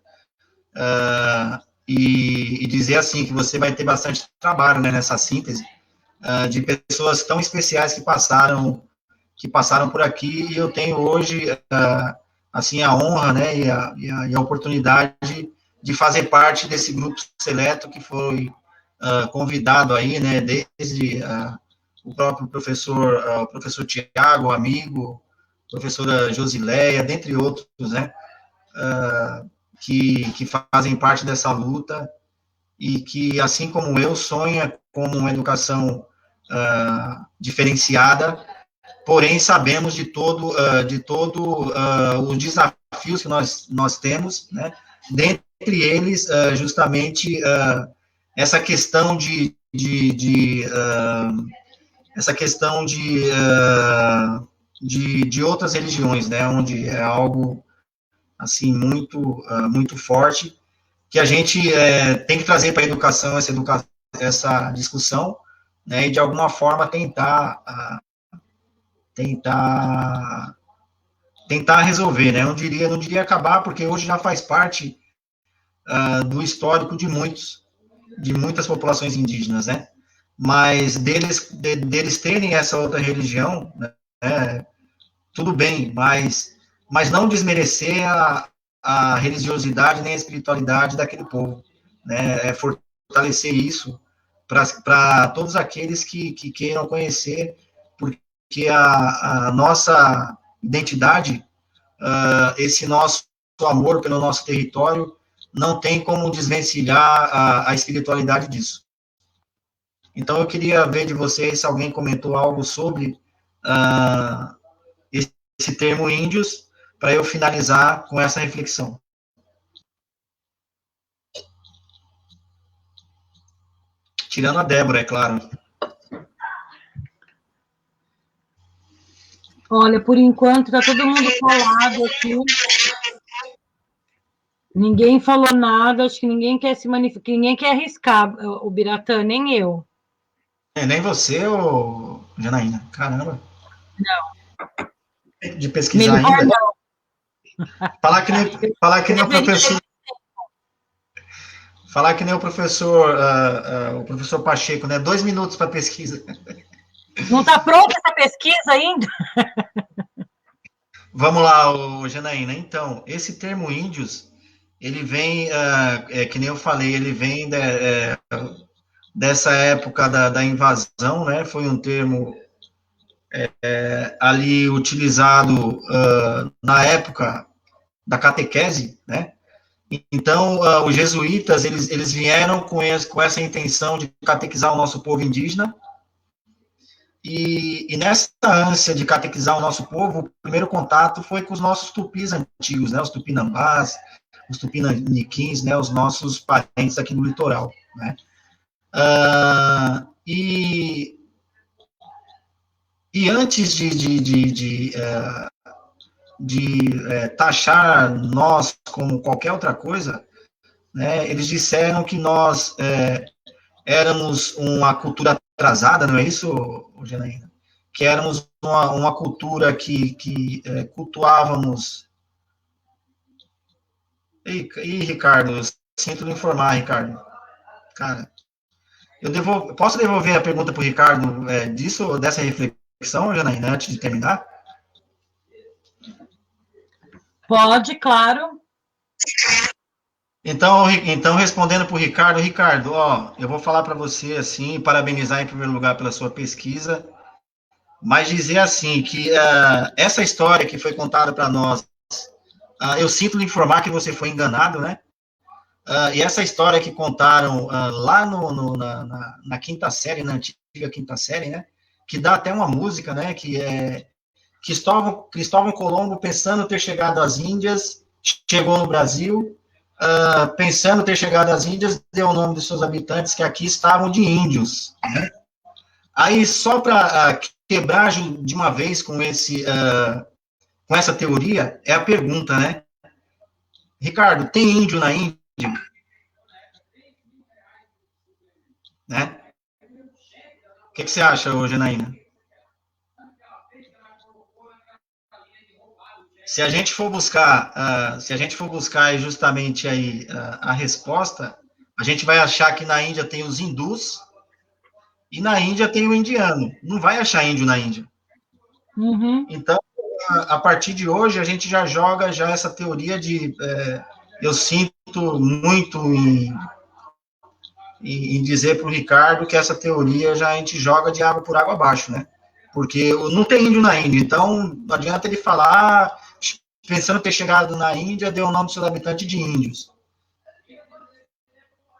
E dizer assim que você vai ter bastante trabalho, né, nessa síntese de pessoas tão especiais que passaram por aqui, e eu tenho hoje assim a honra, né, e a oportunidade de fazer parte desse grupo seleto que foi convidado aí, né, desde o próprio o professor Tiago, amigo, professora Josileia, dentre outros, né, que fazem parte dessa luta e que, assim como eu, sonha com uma educação diferenciada, porém sabemos de todo os desafios que nós temos, né, dentre eles, justamente, essa questão essa questão de outras religiões, né, onde é algo assim muito forte que a gente tem que trazer para a educação essa discussão, né, e de alguma forma tentar resolver, né? Eu não diria acabar, porque hoje já faz parte do histórico de muitas populações indígenas, né? Mas deles terem essa outra religião, né, tudo bem, mas não desmerecer a religiosidade nem a espiritualidade daquele povo, né? É fortalecer isso para todos aqueles que queiram conhecer, porque a nossa identidade, esse nosso amor pelo nosso território, não tem como desvencilhar a espiritualidade disso. Então, eu queria ver de vocês se alguém comentou algo sobre esse termo índios, para eu finalizar com essa reflexão. Tirando a Débora, é claro. Olha, por enquanto está todo mundo calado aqui. Ninguém falou nada, acho que ninguém quer se manifestar, ninguém quer arriscar, o Biratã, nem eu. Nem você, ô Janaína? Caramba. Não. De pesquisar melhor ainda? Não. Falar que nem o professor. Falar que nem o professor Pacheco, né? 2 minutos para pesquisa. Não está pronta essa pesquisa ainda? Vamos lá, Janaína. Então, esse termo índios, ele vem, que nem eu falei, ele vem dessa época da invasão, né? Foi um termo ali utilizado na época da catequese, né? Então, os jesuítas, eles vieram com essa intenção de catequizar o nosso povo indígena, e nessa ânsia de catequizar o nosso povo, o primeiro contato foi com os nossos tupis antigos, né, os tupinambás, os tupinaniquins, né, os nossos parentes aqui do litoral, né. E antes de taxar nós como qualquer outra coisa, né, eles disseram que nós éramos uma cultura atrasada, não é isso, Janaína? Que éramos uma cultura que cultuávamos... Ih, Ricardo, sinto lhe informar, Ricardo. Cara, posso devolver a pergunta para o Ricardo dessa reflexão, Janaína, antes de terminar? Pode, claro. Então, respondendo para o Ricardo, eu vou falar para você, assim, parabenizar em primeiro lugar pela sua pesquisa, mas dizer, assim, que essa história que foi contada para nós, eu sinto lhe informar que você foi enganado, né? E essa história que contaram lá na quinta série, na antiga quinta série, né? Que dá até uma música, né? Que Cristóvão Colombo, pensando ter chegado às Índias, chegou no Brasil, pensando ter chegado às Índias, deu o nome de seus habitantes, que aqui estavam de índios, né? Aí, só para quebrar de uma vez com essa teoria, é a pergunta, né? Ricardo, tem índio na Índia? Né? O que você acha, Janaína? Se a gente for buscar justamente aí a resposta, a gente vai achar que na Índia tem os hindus e na Índia tem o indiano. Não vai achar índio na Índia. Uhum. Então, a partir de hoje, a gente já joga essa teoria de... eu sinto muito em dizer para o Ricardo que essa teoria a gente joga de água por água abaixo, né? Porque não tem índio na Índia, então não adianta ele falar, pensando ter chegado na Índia, deu o nome dos seus habitantes de índios.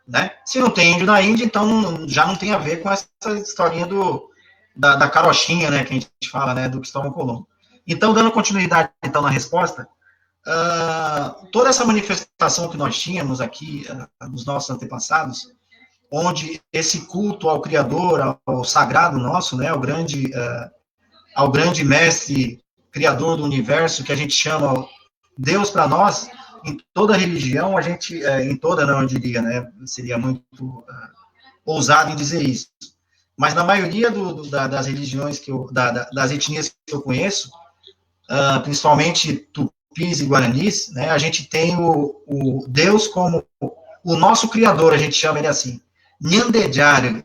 Né? Se não tem índio na Índia, então já não tem a ver com essa historinha da carochinha, né, que a gente fala, né, do Cristóvão Colombo. Então, dando continuidade então na resposta, toda essa manifestação que nós tínhamos aqui nos nossos antepassados, onde esse culto ao Criador, ao sagrado nosso, né, ao grande mestre criador do universo, que a gente chama Deus para nós, em toda religião, em toda não, eu diria, né, seria muito ousado em dizer isso, mas na maioria das religiões, das etnias que eu conheço, principalmente tupis e guaranis, né, a gente tem o Deus como o nosso criador, a gente chama ele assim, Nyandejaru,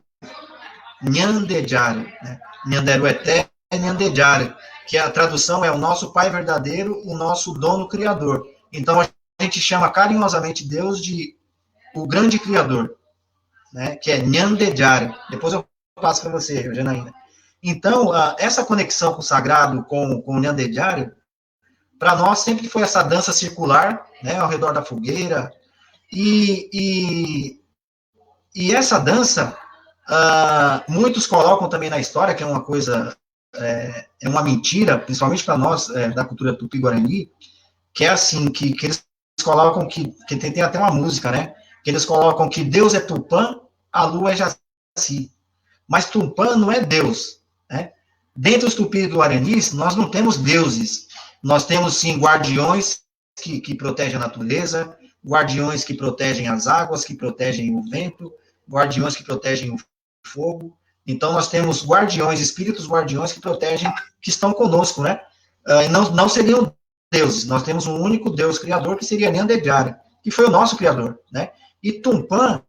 né, Nyanderueté, Nyandejaru, que a tradução é o nosso Pai verdadeiro, o nosso dono criador. Então, a gente chama carinhosamente Deus de o grande criador, né, que é Nyandejaru. Depois eu passo para você, Janaína. Então, essa conexão com o sagrado, com o Nyandejaru, para nós sempre foi essa dança circular, né, ao redor da fogueira, e essa dança, muitos colocam também na história, que é uma coisa, é uma mentira, principalmente para nós, da cultura tupi-guarani, que é assim, que eles colocam que tem até uma música, né, que eles colocam que Deus é Tupã, a lua é Jaci, mas Tupã não é Deus, né? Dentre os tupi-guaranis, nós não temos deuses, nós temos, sim, guardiões que protegem a natureza, guardiões que protegem as águas, que protegem o vento, guardiões que protegem o fogo. Então, nós temos guardiões, espíritos guardiões que protegem, que estão conosco, né? Não seriam deuses, nós temos um único Deus criador, que seria Nyandejaru, que foi o nosso criador, né? E Tupã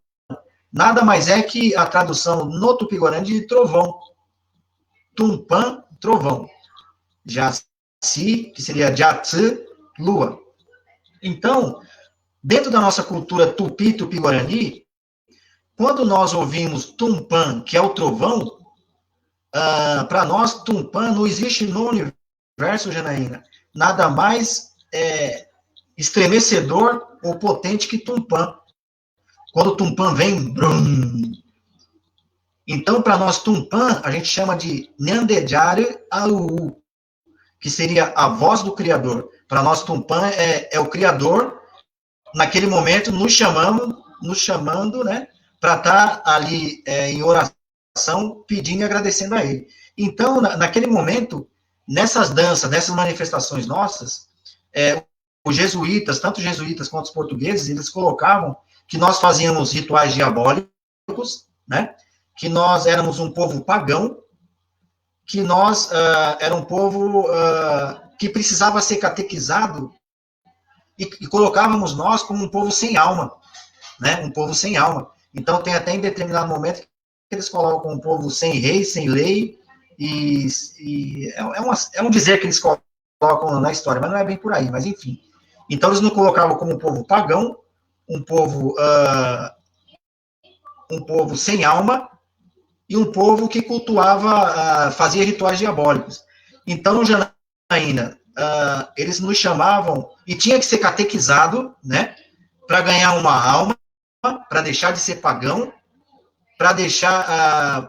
nada mais é que a tradução no Tupi-Guarani de trovão. Tupã, trovão. Jaci, que seria Jatsu, lua. Então, dentro da nossa cultura tupi-guarani, quando nós ouvimos Tupã, que é o trovão, para nós, Tupã não existe no universo, Janaína, nada mais estremecedor ou potente que Tupã. Quando Tupã vem, brum. Então, para nós, Tupã, a gente chama de Nyandejaru Auu, que seria a voz do Criador. Para nós, Tupã é o Criador, naquele momento, nos chamando, né, para estar ali em oração, pedindo e agradecendo a Ele. Então, naquele momento, nessas danças, nessas manifestações nossas, os jesuítas, tanto os jesuítas quanto os portugueses, eles colocavam que nós fazíamos rituais diabólicos, né, que nós éramos um povo pagão, que nós era um povo que precisava ser catequizado e colocávamos nós como um povo sem alma, né? Um povo sem alma. Então, tem até em determinado momento que eles colocam um povo sem rei, sem lei, e é um dizer que eles colocam na história, mas não é bem por aí, mas enfim. Então, eles nos colocavam como um povo pagão, um povo sem alma, e um povo que cultuava, fazia rituais diabólicos. Então, Janaína, eles nos chamavam, e tinha que ser catequizado, né, para ganhar uma alma, para deixar de ser pagão, para deixar,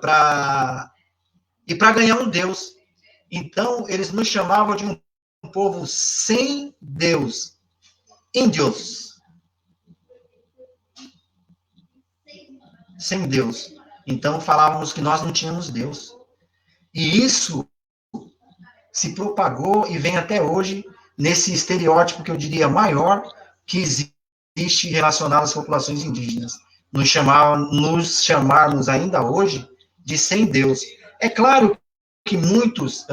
e para ganhar um Deus. Então, eles nos chamavam de um povo sem Deus, índios, sem Deus. Então, falávamos que nós não tínhamos Deus. E isso se propagou e vem até hoje nesse estereótipo que eu diria maior que existe relacionado às populações indígenas. Nos chamarmos ainda hoje de sem Deus. É claro que muitos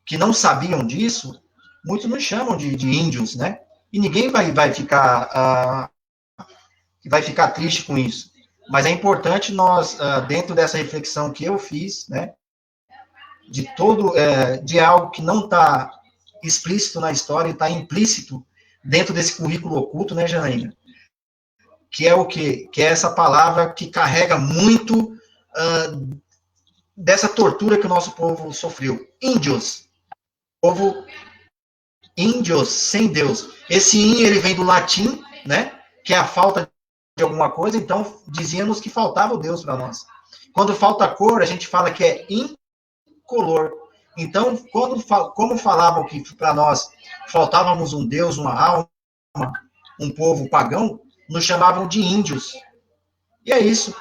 que não sabiam disso, muitos nos chamam de índios, né? E ninguém vai ficar triste com isso. Mas é importante nós, dentro dessa reflexão que eu fiz, né, de algo que não está explícito na história, está implícito dentro desse currículo oculto, né, Janaína? Que é o quê? Que é essa palavra que carrega muito dessa tortura que o nosso povo sofreu. Índios. Povo índios, sem Deus. Esse in, ele vem do latim, né? Que é a falta de alguma coisa, então dizíamos que faltava o Deus para nós. Quando falta cor, a gente fala que é incolor. Então, como falavam que para nós faltávamos um Deus, uma alma, um povo pagão, nos chamavam de índios. E é isso.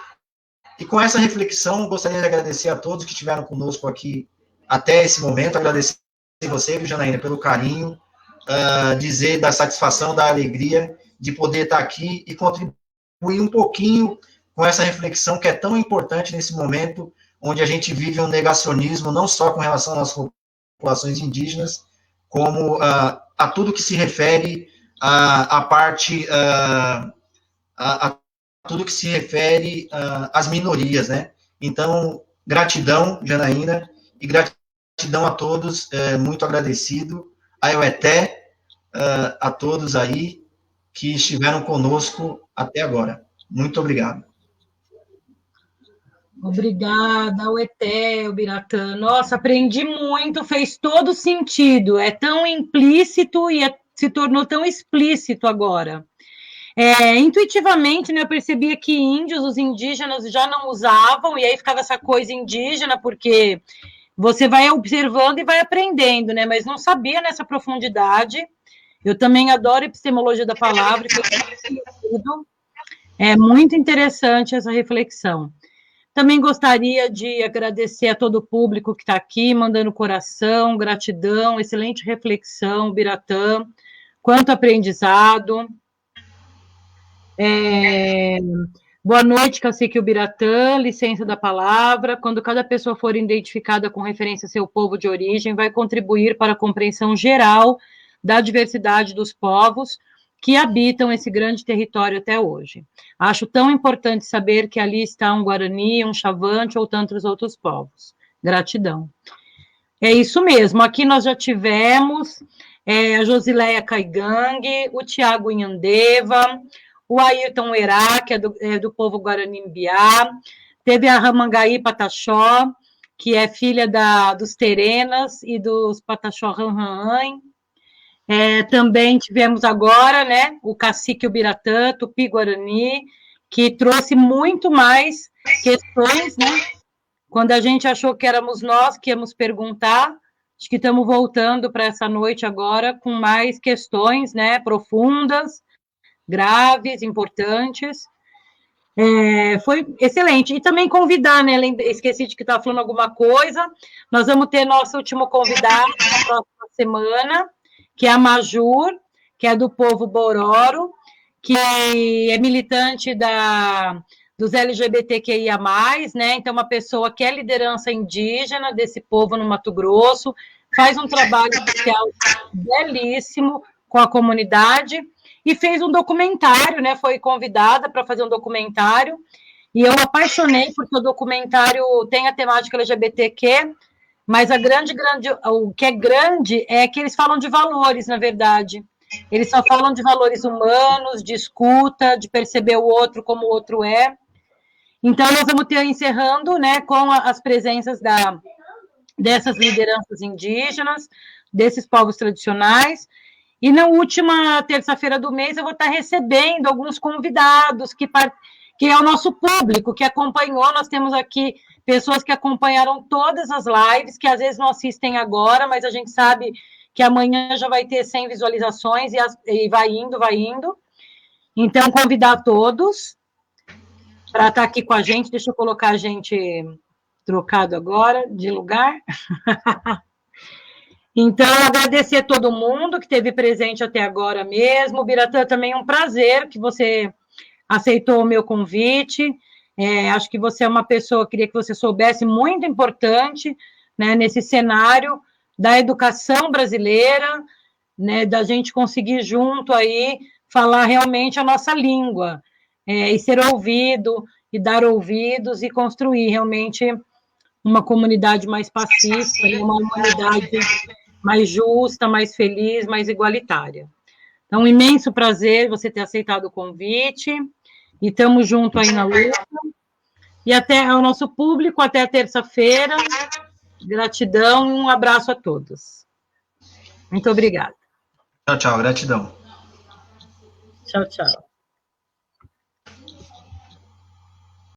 E com essa reflexão, gostaria de agradecer a todos que estiveram conosco aqui até esse momento, agradecer você, Janaína, pelo carinho, dizer da satisfação, da alegria de poder estar aqui e contribuir um pouquinho com essa reflexão que é tão importante nesse momento, onde a gente vive um negacionismo, não só com relação às populações indígenas, como a tudo que se refere à parte, a tudo que se refere às minorias, né? Então, gratidão, Janaína, e gratidão a todos, muito agradecido, a Eueté, a todos aí que estiveram conosco até agora. Muito obrigado. Obrigada, Ueté, Biratã. Nossa, aprendi muito, fez todo sentido. É tão implícito e se tornou tão explícito agora. Intuitivamente, né, eu percebia que índios, os indígenas já não usavam, e aí ficava essa coisa indígena, porque você vai observando e vai aprendendo, né, mas não sabia nessa profundidade. Eu também adoro epistemologia da palavra, é muito interessante essa reflexão. Também gostaria de agradecer a todo o público que está aqui, mandando coração, gratidão, excelente reflexão, Biratã, quanto aprendizado. Boa noite, Cacique Biratã, licença da palavra. Quando cada pessoa for identificada com referência a seu povo de origem, vai contribuir para a compreensão geral da diversidade dos povos que habitam esse grande território até hoje. Acho tão importante saber que ali está um Guarani, um Chavante ou tantos outros povos. Gratidão. É isso mesmo, aqui nós já tivemos a Josileia Caigangue, o Tiago Inhandeva, o Ayrton Herá, que é do povo Guarani-Mbiá, teve a Ramangaí Pataxó, que é filha dos Terenas e dos Pataxó Ranhan. Também tivemos agora, né, o Cacique Biratã, Tupi-Guarani, que trouxe muito mais questões, né? Quando a gente achou que éramos nós que íamos perguntar, acho que estamos voltando para essa noite agora com mais questões, né, profundas, graves, importantes. Foi excelente. E também convidar, né? Esqueci de que estava falando alguma coisa. Nós vamos ter nosso último convidado na próxima semana, que é a Majur, que é do povo Bororo, que é militante dos LGBTQIA+, né? Então, uma pessoa que é liderança indígena desse povo no Mato Grosso, faz um trabalho social belíssimo com a comunidade e fez um documentário, né? Foi convidada para fazer um documentário e eu apaixonei porque o documentário tem a temática LGBTQ, mas o que é grande é que eles falam de valores, na verdade. Eles só falam de valores humanos, de escuta, de perceber o outro como o outro é. Então, nós vamos ter, encerrando, né, com as presenças dessas lideranças indígenas, desses povos tradicionais. E na última terça-feira do mês, eu vou estar recebendo alguns convidados que é o nosso público, que acompanhou. Nós temos aqui, pessoas que acompanharam todas as lives, que às vezes não assistem agora, mas a gente sabe que amanhã já vai ter 100 visualizações e vai indo, vai indo. Então, convidar todos para estar aqui com a gente. Deixa eu colocar a gente trocado agora de lugar. Então, agradecer a todo mundo que esteve presente até agora mesmo. Biratã, também é um prazer que você aceitou o meu convite. Acho que você é uma pessoa, queria que você soubesse, muito importante, né, nesse cenário da educação brasileira, né, da gente conseguir junto aí falar realmente a nossa língua, e ser ouvido, e dar ouvidos, e construir realmente uma comunidade mais pacífica, uma humanidade mais justa, mais feliz, mais igualitária. Então, um imenso prazer você ter aceitado o convite, e estamos juntos aí na luta. E até ao nosso público, até a terça-feira. Gratidão e um abraço a todos. Muito obrigada. Tchau, tchau. Gratidão. Tchau, tchau.